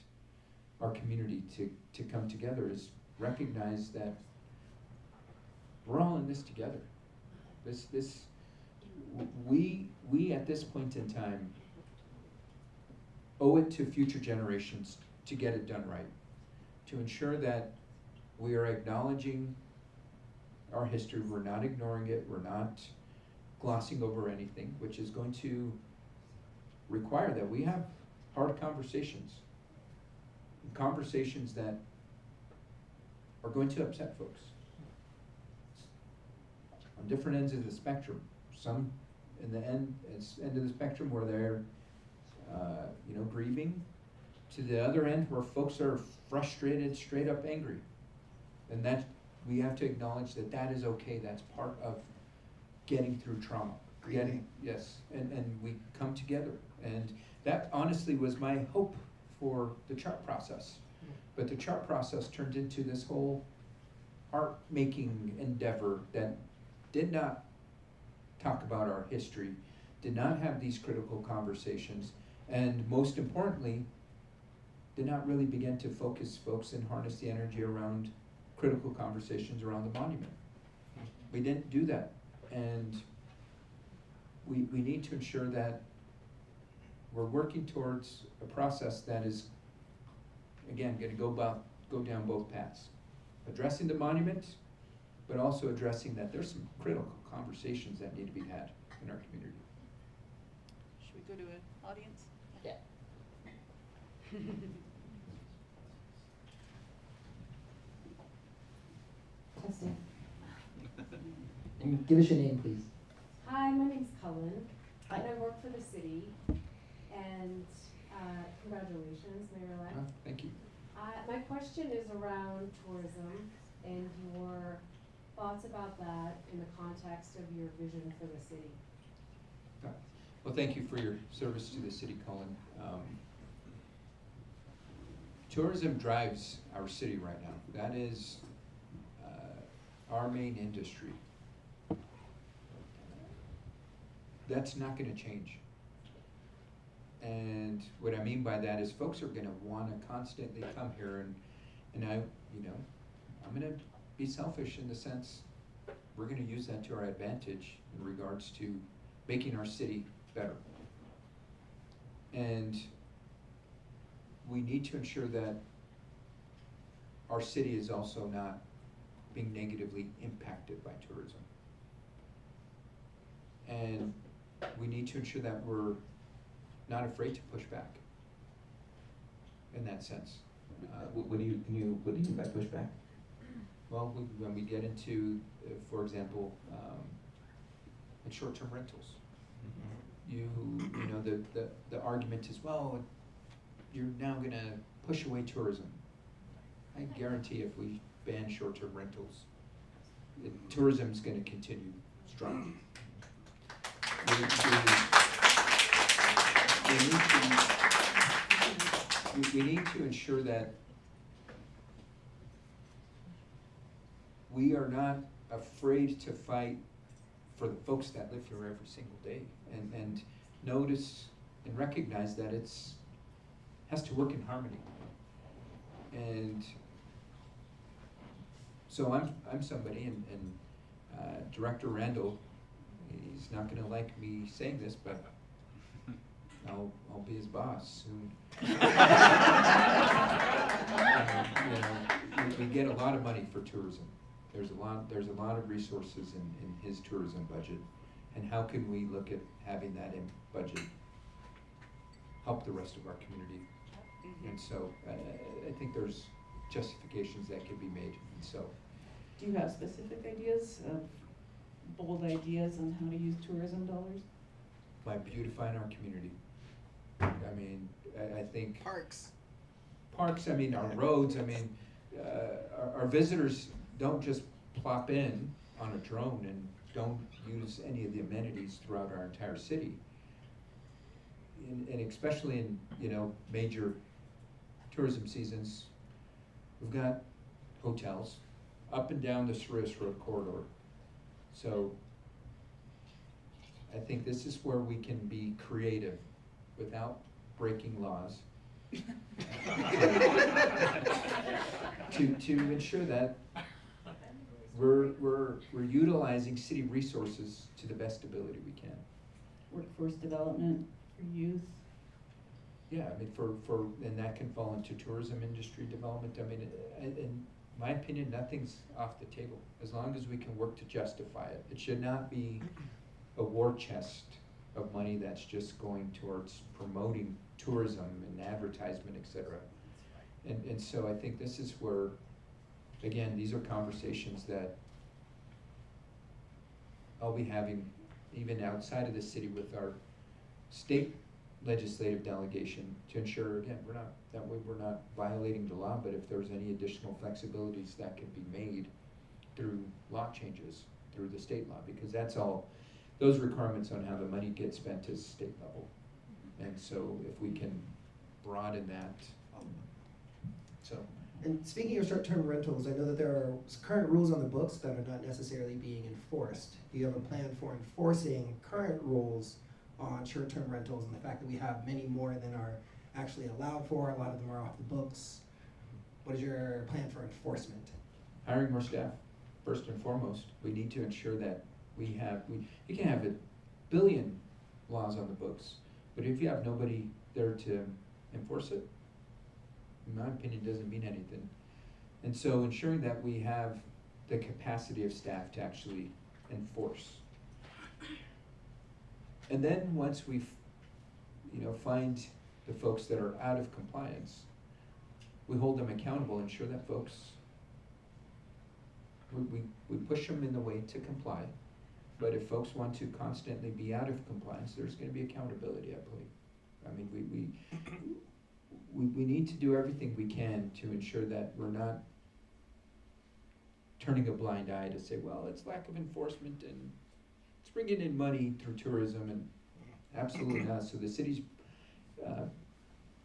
our community to come together, is recognize that we're all in this together. We at this point in time owe it to future generations to get it done right, to ensure that we are acknowledging our history, we're not ignoring it, we're not glossing over anything, which is going to require that we have hard conversations that are going to upset folks on different ends of the spectrum. Some in the end of the spectrum where they're you know, grieving, to the other end where folks are frustrated, straight up angry. And that we have to acknowledge that that is okay. That's part of getting through trauma. Yes, and we come together. And that honestly was my hope for the chart process. But the chart process turned into this whole art-making endeavor that did not talk about our history, did not have these critical conversations, and most importantly, did not really begin to focus folks and harness the energy around critical conversations around the monument. We didn't do that, and we need to ensure that we're working towards a process that is, again, going to go down both paths. Addressing the monument, but also addressing that there's some critical conversations that need to be had in our community. Should we go to an audience? Yeah. Testing. And give us your name, please. Hi, my name's Cullen, Hi. and I work for the city. And congratulations, Mayor-elect. Thank you. My question is around tourism and your thoughts about that in the context of your vision for the city. Well, thank you for your service to the city, Colin. Tourism drives our city right now. That is our main industry. That's not going to change. And what I mean by that is folks are going to want to constantly come here, and I, you know, I'm going to be selfish in the sense we're going to use that to our advantage in regards to making our city better. And we need to ensure that our city is also not being negatively impacted by tourism. And we need to ensure that we're not afraid to push back in that sense. What do you mean by pushback? Well, when we get into, for example, like short-term rentals, you know, the argument is, well, you're now gonna push away tourism. I guarantee if we ban short-term rentals, tourism's gonna continue strong. We need to ensure that we are not afraid to fight for the folks that live here every single day, and notice and recognize that has to work in harmony. And so I'm somebody, and Director Randall, he's not gonna like me saying this, but I'll be his boss soon. We get a lot of money for tourism. There's a lot of resources in his tourism budget, and how can we look at having that in budget help the rest of our community? And so I think there's justifications that can be made. And so, do you have specific ideas of bold ideas on how to use tourism dollars? by beautifying our community. I mean, I think parks, I mean, our roads, I mean, our visitors don't just plop in on a drone and don't use any of the amenities throughout our entire city. And especially in, you know, major tourism seasons, we've got hotels up and down the Ceres Road corridor. So I think this is where we can be creative without breaking laws. to ensure that we're utilizing city resources to the best ability we can. Workforce development for youth. Yeah, I mean, and that can fall into tourism industry development. I mean, in my opinion, nothing's off the table, as long as we can work to justify it. It should not be a war chest of money that's just going towards promoting tourism and advertisement, etc. And so I think this is where, again, these are conversations that I'll be having even outside of the city with our state legislative delegation to ensure, again, we're not violating the law, but if there's any additional flexibilities that can be made through law changes, through the state law, because that's all, those requirements on how the money gets spent is state level. And so if we can broaden that, so. And speaking of short-term rentals, I know that there are current rules on the books that are not necessarily being enforced. Do you have a plan for enforcing current rules on short-term rentals and the fact that we have many more than are actually allowed for? A lot of them are off the books. What is your plan for enforcement? Hiring more staff, first and foremost. We need to ensure that you can have a billion laws on the books, but if you have nobody there to enforce it, in my opinion, doesn't mean anything. And so ensuring that we have the capacity of staff to actually enforce. And then once we find the folks that are out of compliance, we hold them accountable, ensure that folks, we push them in the way to comply. But if folks want to constantly be out of compliance, there's gonna be accountability, I believe. I mean, we need to do everything we can to ensure that we're not turning a blind eye to say, well, it's lack of enforcement and it's bringing in money through tourism, and absolutely not. So the city's,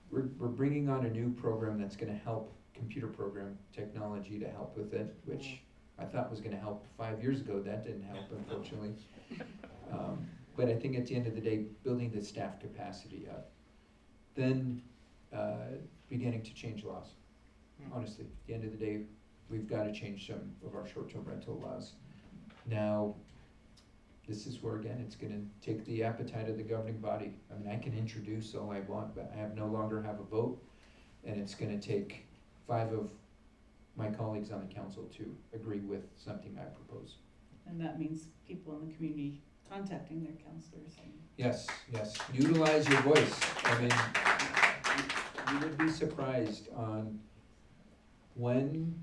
we're bringing on a new program that's gonna help, computer program technology to help with it, which I thought was gonna help 5 years ago. That didn't help, unfortunately. But I think at the end of the day, building the staff capacity up, then beginning to change laws. Honestly, at the end of the day, we've got to change some of our short-term rental laws. Now, this is where, again, it's gonna take the appetite of the governing body. I mean, I can introduce all I want, but I no longer have a vote, and it's gonna take 5 of my colleagues on the council to agree with something I propose. And that means people in the community contacting their counselors and. Yes, yes, utilize your voice. I mean, you would be surprised on when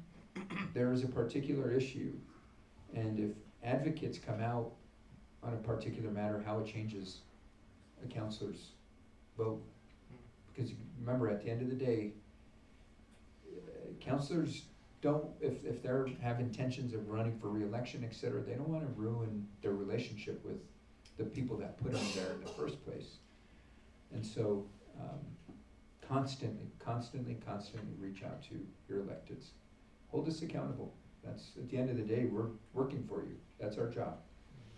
there is a particular issue, and if advocates come out on a particular matter, how it changes a counselor's vote. Because remember, at the end of the day, counselors don't, if they're have intentions of running for re-election, et cetera, they don't wanna ruin their relationship with the people that put them there in the first place. And so, constantly reach out to your electeds. Hold us accountable. That's, at the end of the day, we're working for you. That's our job.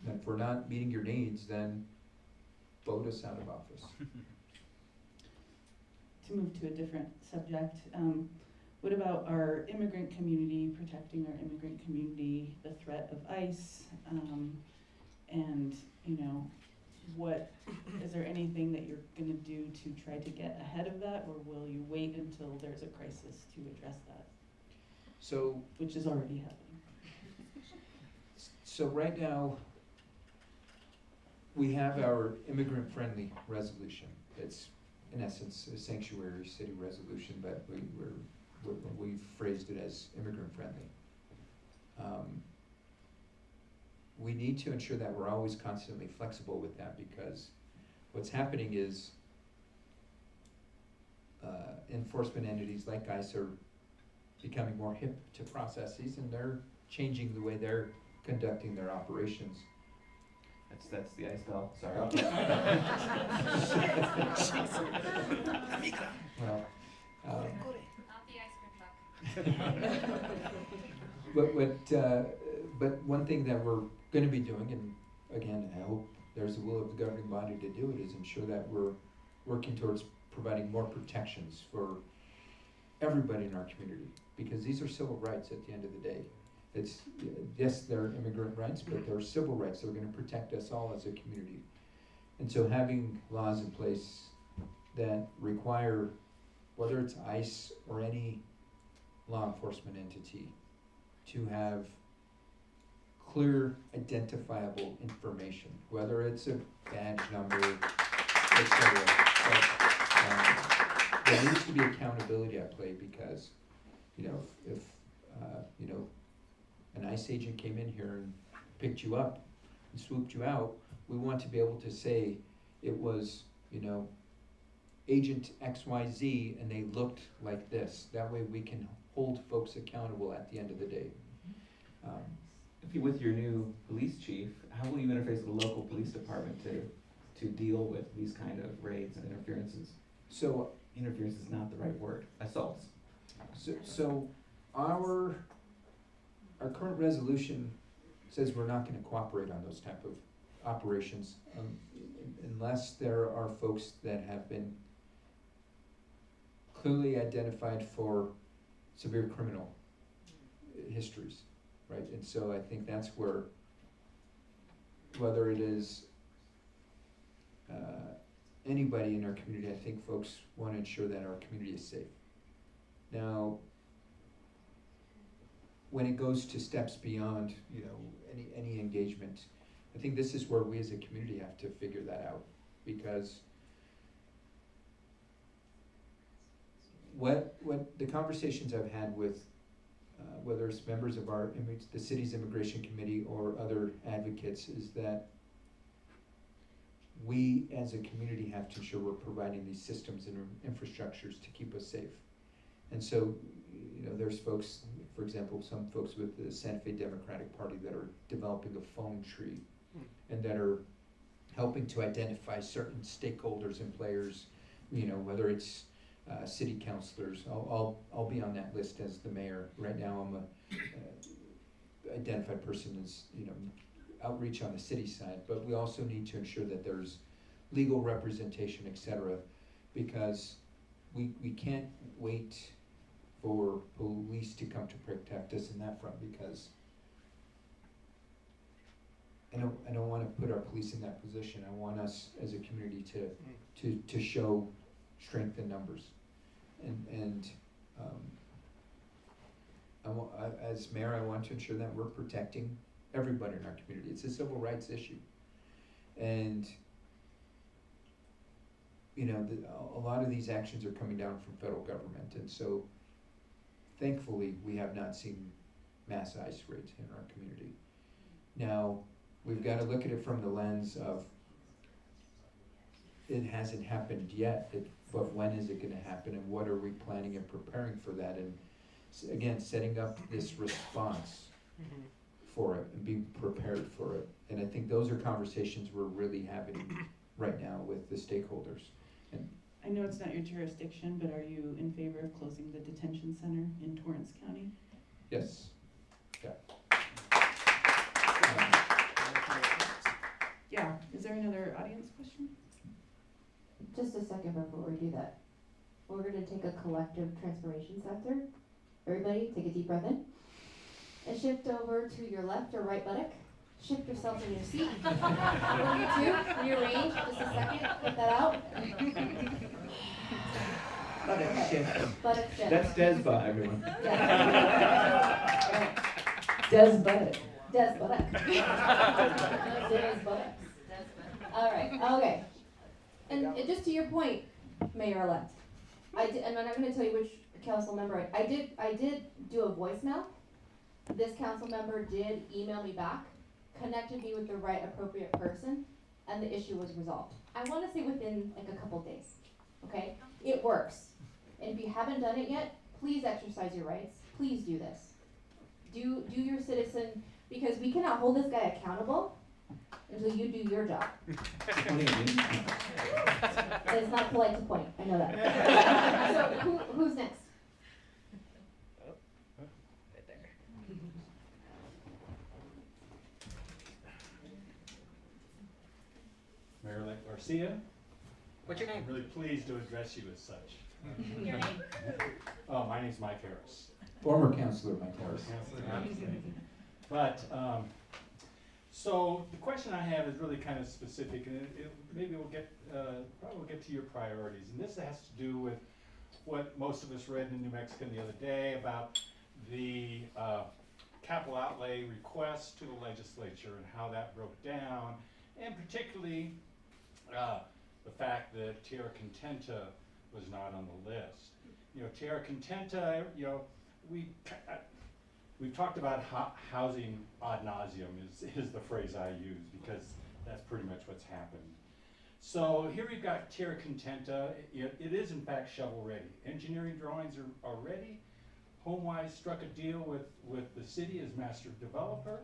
And if we're not meeting your needs, then vote us out of office. To move to a different subject, what about our immigrant community, protecting our immigrant community, the threat of ICE, and, you know, is there anything that you're gonna do to try to get ahead of that, or will you wait until there's a crisis to address that? So, which is already happening. So right now, we have our immigrant-friendly resolution. It's, in essence, a sanctuary city resolution, but we've phrased it as immigrant-friendly. We need to ensure that we're always constantly flexible with that, because what's happening is enforcement entities like ICE are becoming more hip to processes, and they're changing the way they're conducting their operations. That's the ice bell, sorry. Well, Not the ice cream truck. but one thing that we're gonna be doing, and again, I hope there's a will of the governing body to do it, is ensure that we're working towards providing more protections for everybody in our community, because these are civil rights at the end of the day. It's, yes, they're immigrant rights, but they're civil rights that are gonna protect us all as a community. And so having laws in place that require, whether it's ICE or any law enforcement entity, to have clear, identifiable information, whether it's a badge number, et cetera. But, there needs to be accountability at play, because, you know, if you know, an ICE agent came in here and picked you up and swooped you out, we want to be able to say it was, you know, Agent XYZ and they looked like this. That way we can hold folks accountable at the end of the day. With your new police chief, how will you interface with the local police department to deal with these kind of raids and interferences? So interference is not the right word. Assaults. So our current resolution says we're not going to cooperate on those type of operations unless there are folks that have been clearly identified for severe criminal histories, right? And so I think that's where, whether it is anybody in our community, I think folks want to ensure that our community is safe. Now, when it goes to steps beyond, you know, any engagement, I think this is where we as a community have to figure that out, because what the conversations I've had with whether it's members of the city's immigration committee or other advocates, is that we as a community have to ensure we're providing these systems and infrastructures to keep us safe. And so, you know, there's folks, for example, some folks with the Santa Fe Democratic Party that are developing a phone tree and that are helping to identify certain stakeholders and players, you know, whether it's city councilors. I'll be on that list as the mayor. Right now I'm a identified person as, you know, outreach on the city side, but we also need to ensure that there's legal representation, et cetera, because we can't wait for police to come to protect us in that front, because I don't want to put our police in that position. I want us as a community to show strength in numbers, and as mayor, I want to ensure that we're protecting everybody in our community. It's a civil rights issue. And, you know, a lot of these actions are coming down from federal government, and so thankfully, we have not seen mass ICE raids in our community. Now, we've got to look at it from the lens of, it hasn't happened yet, but when is it gonna happen, and what are we planning and preparing for that? And again, setting up this response for it and being prepared for it. And I think those are conversations we're really having right now with the stakeholders. And I know it's not your jurisdiction, but are you in favor of closing the detention center in Torrance County? yes, yeah. Yeah, is there another audience question? Just a second before we do that. We're gonna take a collective transformation sector. Everybody, take a deep breath in. And shift over to your left or right buttock. Shift yourself in your seat. Over you two, rearrange, just a second, put that out. Buttock shift. Buttock shift. That's Desba, everyone. Yeah. Des Buttock. Des buttock. Des buttocks. All right, okay. And just to your point, Mayor-elect, and I'm gonna tell you which council member I did do a voicemail. This council member did email me back, connected me with the right appropriate person, and the issue was resolved. I wanna say within like a couple days, okay? It works. And if you haven't done it yet, please exercise your rights. Please do this. Do your citizen, because we cannot hold this guy accountable until you do your job. It's not polite to point, I know that. So who's next? Right there. Mayor-elect Garcia. What's your name? I'm really pleased to address you as such. Your name? Oh, my name's Mike Harris. Former councilor Mike Harris. But, so the question I have is really kind of specific, and maybe we'll get, probably we'll get to your priorities. And this has to do with what most of us read in New Mexican the other day about the capital outlay request to the legislature and how that broke down, and particularly the fact that Tierra Contenta was not on the list. You know, Tierra Contenta, you know, we've talked about housing ad nauseum is the phrase I use, because that's pretty much what's happened. So here we've got Tierra Contenta. It is in fact shovel ready. Engineering drawings are ready. HomeWise struck a deal with the city as master developer.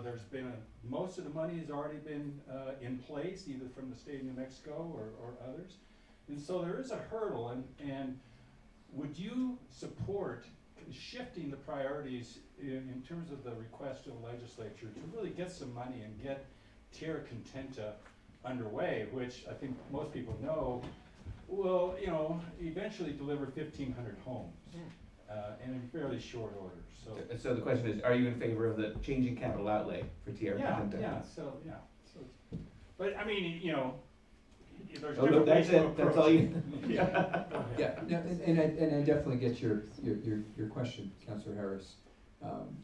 There's been most of the money has already been in place, either from the state of New Mexico or others. And so there is a hurdle, and would you support shifting the priorities in terms of the request to the legislature to really get some money and get Tierra Contenta underway, which I think most people know will, you know, eventually deliver 1,500 homes, and in fairly short order. So the question is, are you in favor of the changing capital outlay for Tierra Contenta? Yeah. So, but I mean, you know, there's Oh, different that's ways to it. That's all you. Yeah. Yeah, no, and I definitely get your question, Councilor Harris.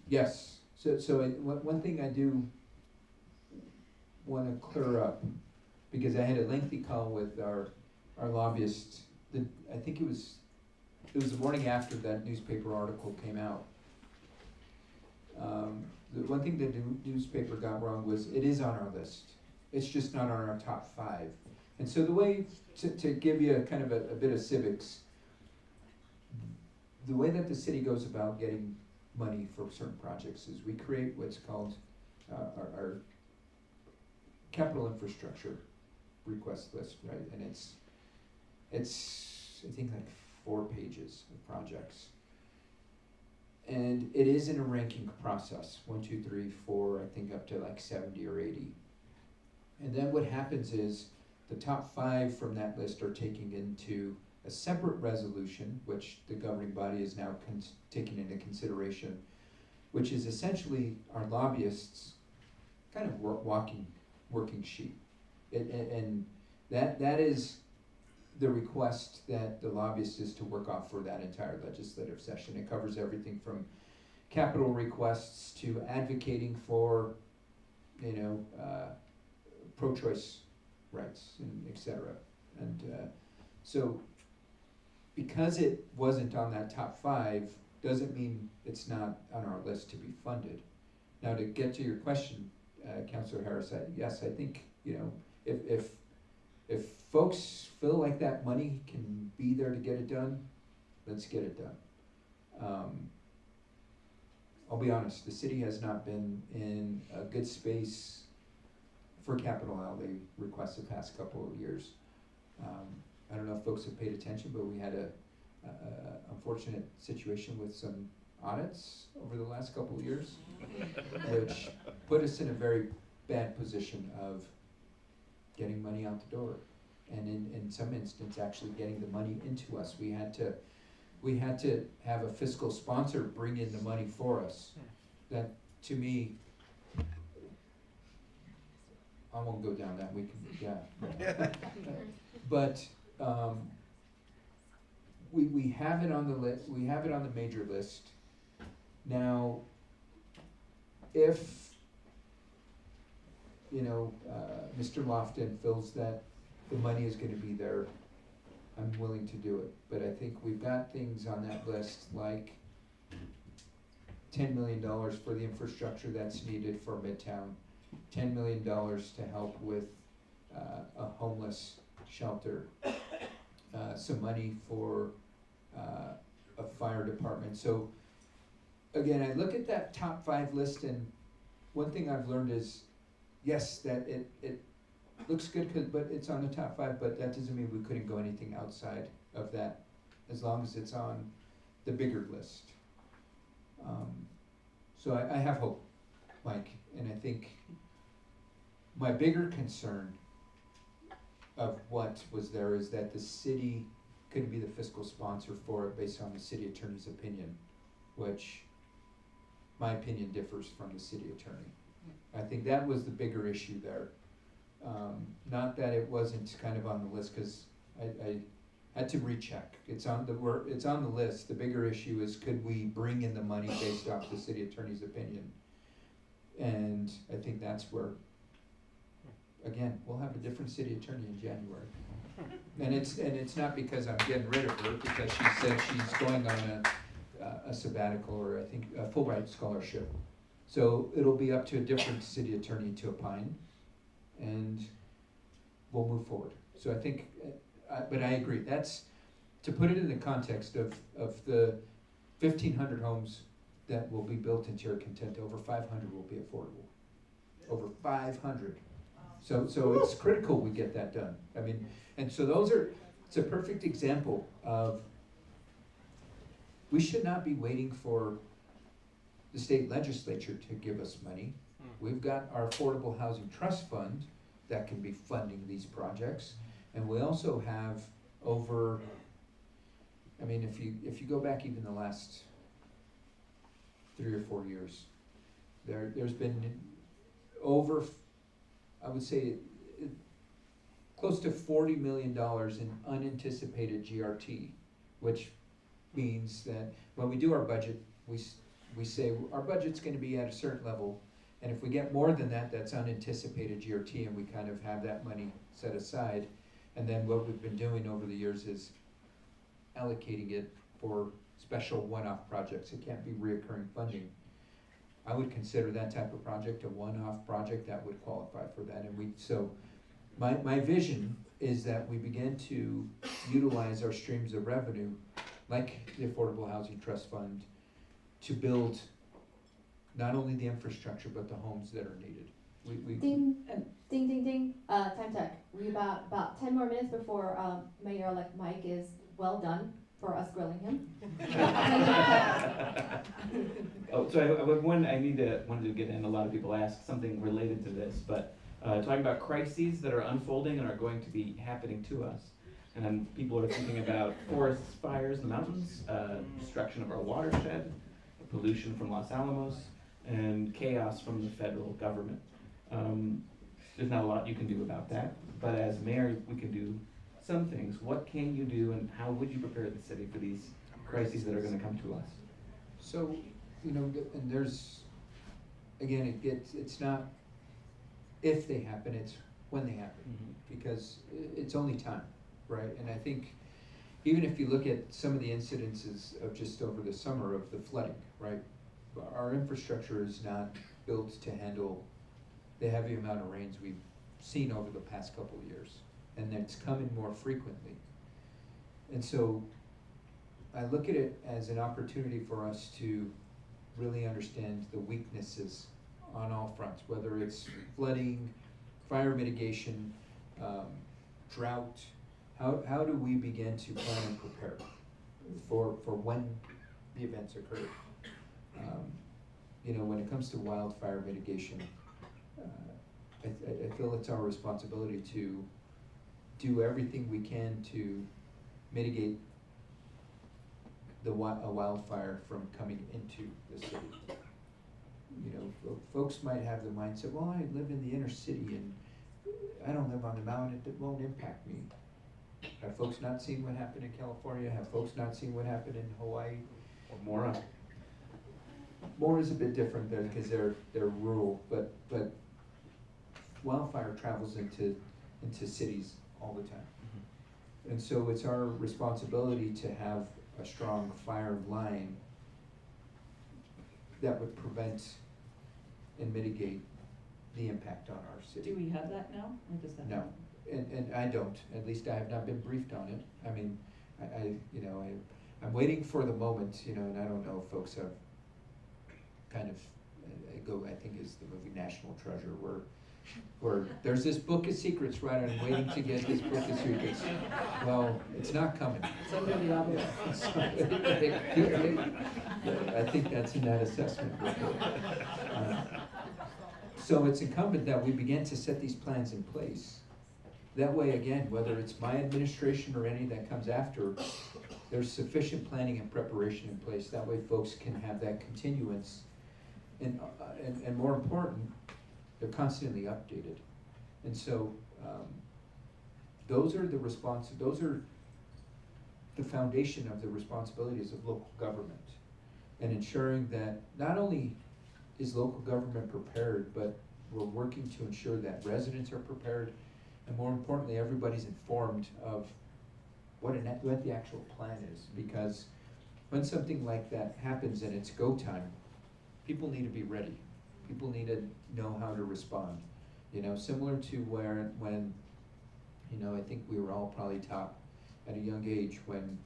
Yes, so one thing I do want to clear up, because I had a lengthy call with our lobbyist. I think it was the morning after that newspaper article came out. The one thing that the newspaper got wrong was it is on our list. It's just not on our top 5. And so the way, to give you a kind of a bit of civics, the way that the city goes about getting money for certain projects is we create what's called our capital infrastructure request list, right? And it's I think like 4 pages of projects. And it is in a ranking process, 1, 2, 3, 4, I think up to like 70 or 80. And then what happens is the top 5 from that list are taken into a separate resolution, which the governing body is now taking into consideration, which is essentially our lobbyists' kind of working sheet. And that is the request that the lobbyist is to work off for that entire legislative session. It covers everything from capital requests to advocating for, pro-choice rights and et cetera. And so because it wasn't on that top 5 doesn't mean it's not on our list to be funded. Now, to get to your question, Councilor Harris, yes, I think, if folks feel like that money can be there to get it done, let's get it done. I'll be honest, the city has not been in a good space for capital outlay requests the past couple of years. I don't know if folks have paid attention, but we had a unfortunate situation with some audits over the last couple of years, which put us in a very bad position of getting money out the door, and in some instance actually getting the money into us. We had to have a fiscal sponsor bring in the money for us. That, to me, I won't go down that, but we have it on the list, we have it on the major list. Now, if Mr. Lofton feels that the money is gonna be there, I'm willing to do it. But I think we've got things on that list like $10 million for the infrastructure that's needed for Midtown, $10 million to help with a homeless shelter, some money for a fire department. So again, I look at that top 5 list, and one thing I've learned is, yes, that it looks good, but it's on the top 5, but that doesn't mean we couldn't go anything outside of that, as long as it's on the bigger list. So I have hope, Mike, and I think my bigger concern of what was there is that the city couldn't be the fiscal sponsor for it based on the city attorney's opinion, which my opinion differs from the city attorney. I think that was the bigger issue there. Not that it wasn't kind of on the list, because I had to recheck. It's on the list. The bigger issue is, could we bring in the money based off the city attorney's opinion? And I think that's where, again, we'll have a different city attorney in January. And it's not because I'm getting rid of her, because she said she's going on a sabbatical, or I think a Fulbright scholarship. So it'll be up to a different city attorney to opine, and we'll move forward. So I think, but I agree, that's, to put it in the context of the 1,500 homes that will be built in Tierra Contenta, over 500 will be affordable. Over 500. So it's critical we get that done. I mean, and so it's a perfect example of, we should not be waiting for the state legislature to give us money. We've got our Affordable Housing Trust Fund that can be funding these projects. And we also have over, I mean, if you go back even the last 3 or 4 years, there's been over, I would say, close to $40 million in unanticipated GRT, which means that when we do our budget, we say our budget's gonna be at a certain level, and if we get more than that, that's unanticipated GRT, and we kind of have that money set aside. And then what we've been doing over the years is allocating it for special one-off projects. It can't be reoccurring funding. I would consider that type of project a one-off project that would qualify for that. And so my vision is that we begin to utilize our streams of revenue, like the Affordable Housing Trust Fund, to build not only the infrastructure, but the homes that are needed. Ding, ding, ding, ding. Time check. We about 10 more minutes before Mayor-elect Mike is well done for us grilling him. Oh, so I have one I wanted to get in. A lot of people ask something related to this, but talking about crises that are unfolding and are going to be happening to us. And then people are thinking about forest fires in the mountains, destruction of our watershed, pollution from Los Alamos, and chaos from the federal government. There's not a lot you can do about that, but as mayor, we can do some things. What can you do, and how would you prepare the city for these crises that are going to come to us? So you know, and there's, again, it's not if they happen, it's when they happen, because it's only time, right? And I think even if you look at some of the incidences of just over the summer of the flooding, right? Our infrastructure is not built to handle the heavy amount of rains we've seen over the past couple of years, and it's coming more frequently. And so I look at it as an opportunity for us to really understand the weaknesses on all fronts, whether it's flooding, fire mitigation, drought. How do we begin to plan and prepare for when the events occur? You know, when it comes to wildfire mitigation, I feel it's our responsibility to do everything we can to mitigate a wildfire from coming into the city. You know, folks might have the mindset, well, I live in the inner city and I don't live on the mountain, it won't impact me. Have folks not seen what happened in California? Have folks not seen what happened in Hawaii? Or Mora? Mora is a bit different there because they're rural, but wildfire travels into cities all the time. And so it's our responsibility to have a strong fire line that would prevent and mitigate the impact on our city. Do we have that now, or does that? No, and I don't, at least I have not been briefed on it. I mean, I'm waiting for the moment, you know, and I don't know if folks have kind of, I think is the movie National Treasure, where there's this book of secrets, right, and I'm waiting to get this book of secrets. Well, it's not coming. It's under the obelisk. I think that's in that assessment report. So it's incumbent that we begin to set these plans in place. That way, again, whether it's my administration or any that comes after, there's sufficient planning and preparation in place. That way folks can have that continuance. And more important, they're constantly updated. And so those are the foundation of the responsibilities of local government, and ensuring that not only is local government prepared, but we're working to ensure that residents are prepared, and more importantly, everybody's informed of what the actual plan is. Because when something like that happens and it's go time, people need to be ready. People need to know how to respond. You know, similar to when, you know, I think we were all probably taught at a young age, when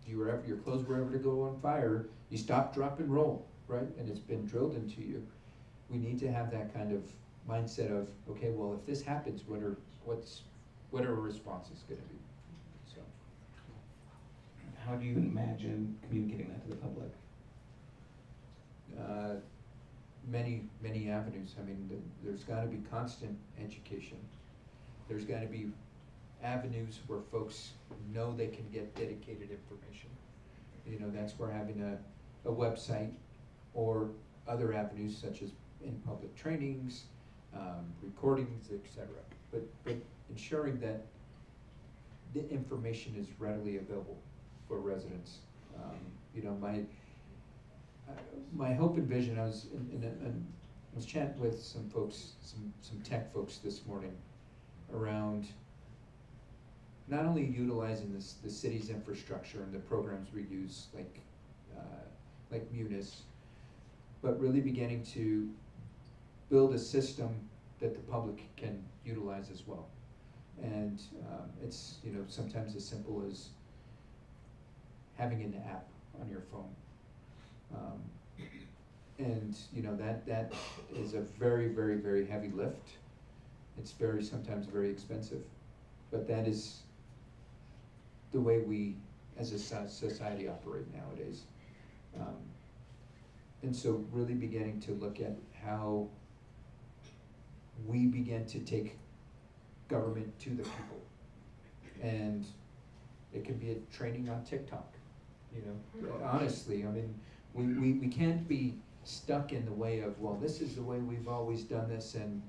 your clothes were ever to go on fire, you stop, drop, and roll, right? And it's been drilled into you. We need to have that kind of mindset of, okay, well, if this happens, what are our responses gonna be? So. How do you imagine communicating that to the public? Many avenues. I mean, there's gotta be constant education. There's gotta be avenues where folks know they can get dedicated information. You know, that's where having a website or other avenues such as in public trainings, recordings, etc. But ensuring that the information is readily available for residents. You know, my hope and vision, I was chatting with some folks, some tech folks this morning around not only utilizing the city's infrastructure and the programs we use, like Munis, but really beginning to build a system that the public can utilize as well. And it's, you know, sometimes as simple as having an app on your phone. And you know, that is a very, very, very heavy lift. It's sometimes very expensive, but that is the way we as a society operate nowadays. And so really beginning to look at how we begin to take government to the people. And it could be a training on TikTok, you know. Honestly, I mean, we can't be stuck in the way of, well, this is the way we've always done this, and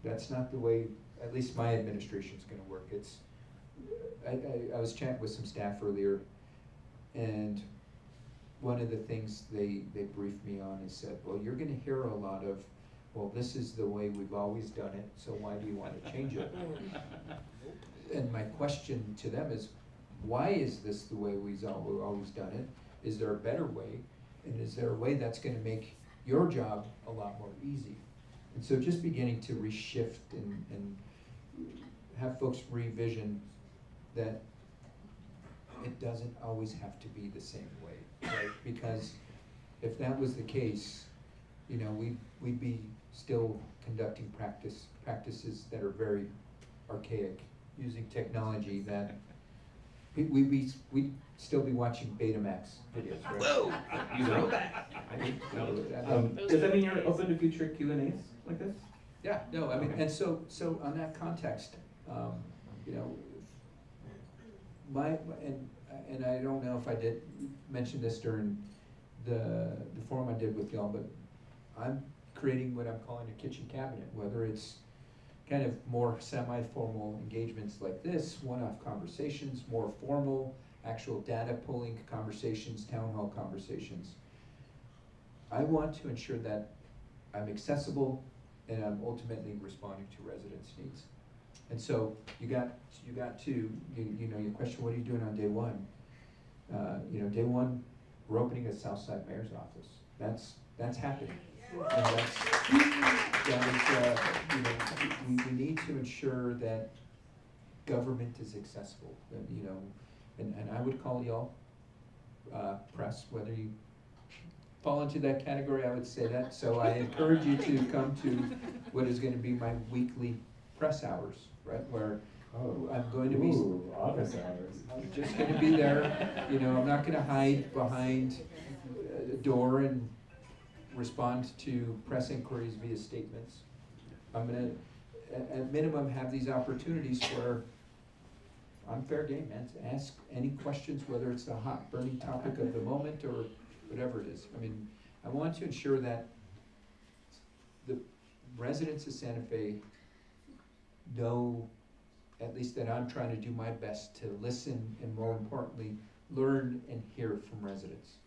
that's not the way, at least my administration's gonna work. It's, I was chatting with some staff earlier, and one of the things they briefed me on is said, well, you're gonna hear a lot of, well, this is the way we've always done it, so why do you wanna change it? And my question to them is, why is this the way we've always done it? Is there a better way? And is there a way that's gonna make your job a lot more easy? And so just beginning to reshift and have folks revision that it doesn't always have to be the same way, right? Because if that was the case, you know, we'd be still conducting practices that are very archaic, using technology that we'd still be watching Betamax videos, right? Whoa! You know that. Does that mean you're open to future Q&As like this? Yeah, no, I mean, and so on that context, you know, and I don't know if I did mention this during the forum I did with y'all, but I'm creating what I'm calling a kitchen cabinet, whether it's kind of more semi-formal engagements like this, one-off conversations, more formal, actual data pulling conversations, town hall conversations. I want to ensure that I'm accessible and I'm ultimately responding to residents' needs. And so you got to, you know, your question, what are you doing on day one? You know, day one, we're opening a Southside Mayor's office. That's happening. And you know, we need to ensure that government is accessible, you know, and I would call y'all, press, whether you fall into that category, I would say that. So I encourage you to come to what is gonna be my weekly press hours, right, where I'm going to be. Ooh, office hours. I'm just gonna be there, you know, I'm not gonna hide behind a door and respond to press inquiries via statements. I'm gonna, at minimum, have these opportunities where I'm fair game, man, to ask any questions, whether it's the hot burning topic of the moment or whatever it is. I mean, I want to ensure that the residents of Santa Fe know, at least that I'm trying to do my best to listen and, more importantly, learn and hear from residents.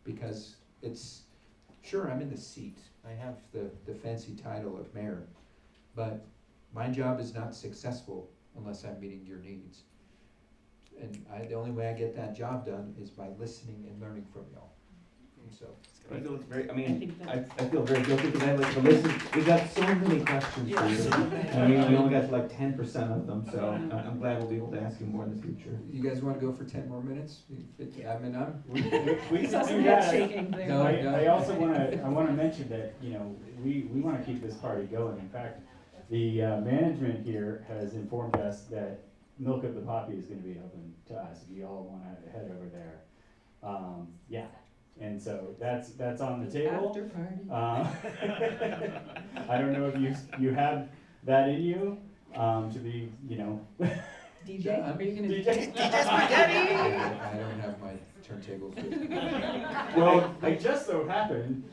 Because it's, sure, I'm in the seat. I have the fancy title of mayor, but my job is not successful unless I'm meeting your needs. And the only way I get that job done is by listening and learning from y'all. And so. I feel it's very, I mean, I feel very guilty because I like to listen. We got so many questions for you. I mean, we only got like 10% of them, so I'm glad we'll be able to ask you more in the future. You guys wanna go for 10 more minutes? I mean, We can do that. No, I also wanna mention that, you know, we wanna keep this party going. In fact, the management here has informed us that Milk of the Poppy is gonna be open to us if you all wanna head over there. Yeah. And so that's on the table. After party. I don't know if you have that in you, to be, you know. DJ? Are you gonna DJ? I don't have my turntables with me. Well, I just so happened.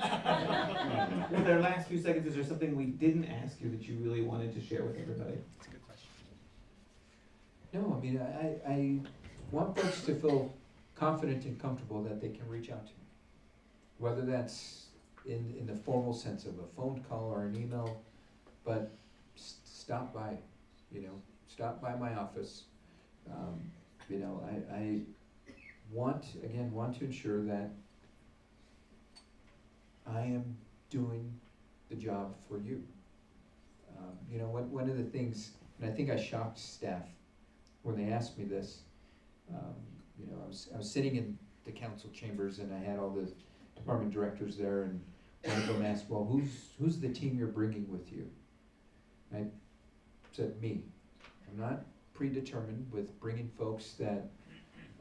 With our last few seconds, is there something we didn't ask you that you really wanted to share with everybody? That's a good question. No, I mean, I want folks to feel confident and comfortable that they can reach out to me. Whether that's in the formal sense of a phone call or an email, but stop by, you know, stop by my office. You know, I want to ensure that I am doing the job for you. You know, one of the things, and I think I shocked staff when they asked me this, you know, I was sitting in the council chambers and I had all the department directors there, and one of them asked, well, who's the team you're bringing with you? I said, me. I'm not predetermined with bringing folks that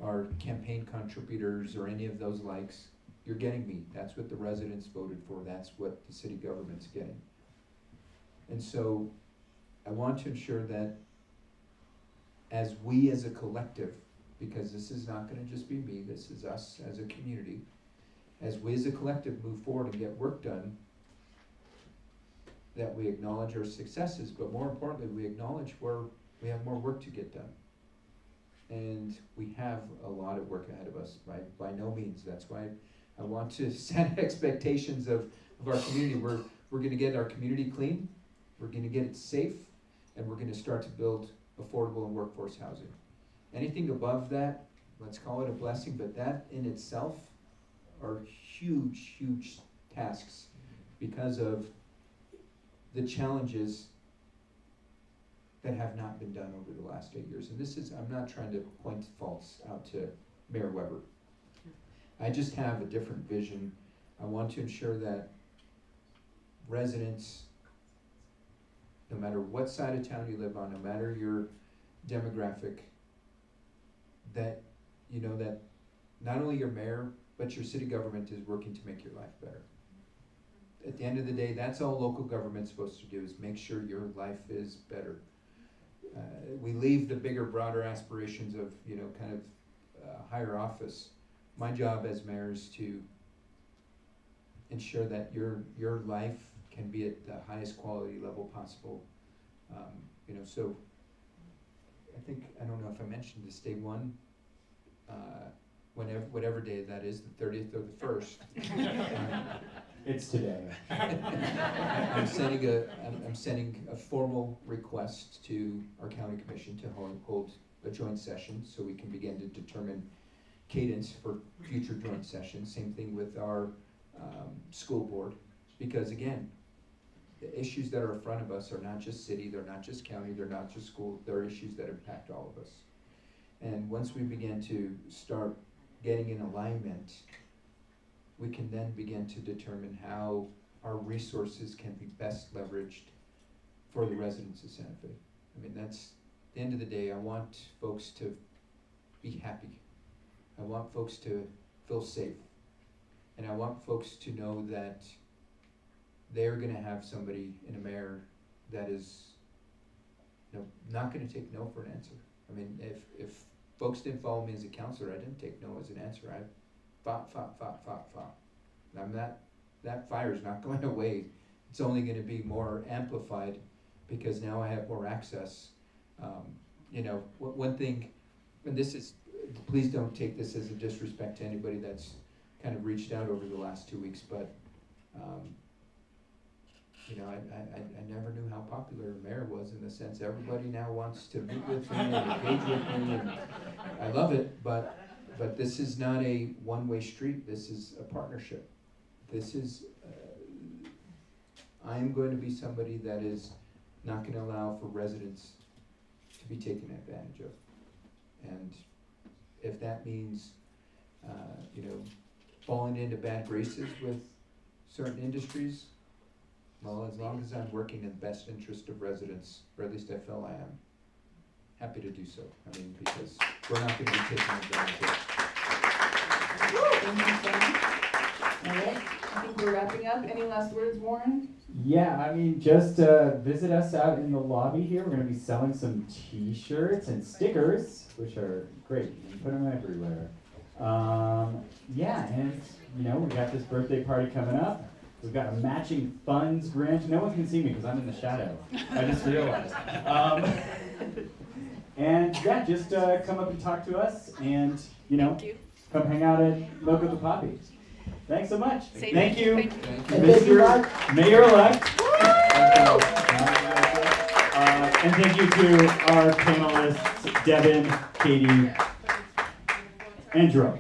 are campaign contributors or any of those likes. You're getting me. That's what the residents voted for. That's what the city government's getting. And so I want to ensure that as we as a collective, because this is not gonna just be me, this is us as a community, as we as a collective move forward and get work done, that we acknowledge our successes, but more importantly, we acknowledge where we have more work to get done. And we have a lot of work ahead of us, by no means. That's why I want to set expectations of our community. We're gonna get our community clean, we're gonna get it safe, and we're gonna start to build affordable and workforce housing. Anything above that, let's call it a blessing, but that in itself are huge, huge tasks because of the challenges that have not been done over the last 8 years. And this is, I'm not trying to point faults out to Mayor Weber. I just have a different vision. I want to ensure that residents, no matter what side of town you live on, no matter your demographic, that you know that not only your mayor, but your city government is working to make your life better. At the end of the day, that's all local government's supposed to do, is make sure your life is better. We leave the bigger, broader aspirations of, you know, kind of higher office. My job as mayor is to ensure that your life can be at the highest quality level possible. You know, so I think, I don't know if I mentioned this, day one, whatever day that is, the 30th or the 1st. It's today. I'm sending a formal request to our county commission to hold a joint session so we can begin to determine cadence for future joint sessions. Same thing with our school board, because again, the issues that are in front of us are not just city, they're not just county, they're not just school, they're issues that impact all of us. And once we begin to start getting in alignment, we can then begin to determine how our resources can be best leveraged for the residents of Santa Fe. I mean, that's, at the end of the day, I want folks to be happy. I want folks to feel safe. And I want folks to know that they're gonna have somebody in a mayor that is, you know, not gonna take no for an answer. I mean, if folks didn't follow me as a counselor, I didn't take no as an answer. I fought. And that fire's not going away. It's only gonna be more amplified because now I have more access. You know, one thing, and this is, please don't take this as a disrespect to anybody that's kind of reached out over the last 2 weeks, but you know, I never knew how popular a mayor was, in the sense everybody now wants to meet with me and engage with me, and I love it, but this is not a one-way street. This is a partnership. This is, I am going to be somebody that is not gonna allow for residents to be taken advantage of. And if that means, you know, falling into bad graces with certain industries, well, as long as I'm working in the best interest of residents, or at least I feel I am, happy to do so. I mean, because we're not gonna be taken advantage of. Thank you so much. All right, I think we're wrapping up. Any last words, Warren? Yeah, I mean, just visit us out in the lobby here. We're going to be selling some t-shirts and stickers, which are great. You can put them everywhere. Yeah, and, you know, we got this birthday party coming up. We've got a matching funds grant. No one can see me because I'm in the shadow. I just realized. And, yeah, just come up and talk to us and, you know, come hang out at Milk with the Poppy. Thanks so much. Thank you, Mr. Mayor-elect. And thank you to our panelists, Devin, Katie, and Drew.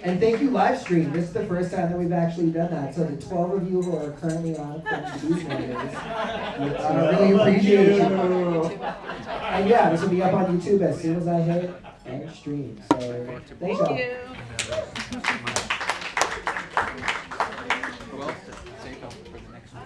And thank you, live stream. This is the first time that we've actually done that. So the 12 of you who are currently on French News Mondays, I really appreciate you. And yeah, this will be up on YouTube as soon as I hit end stream. So thanks y'all. Well, for the next one,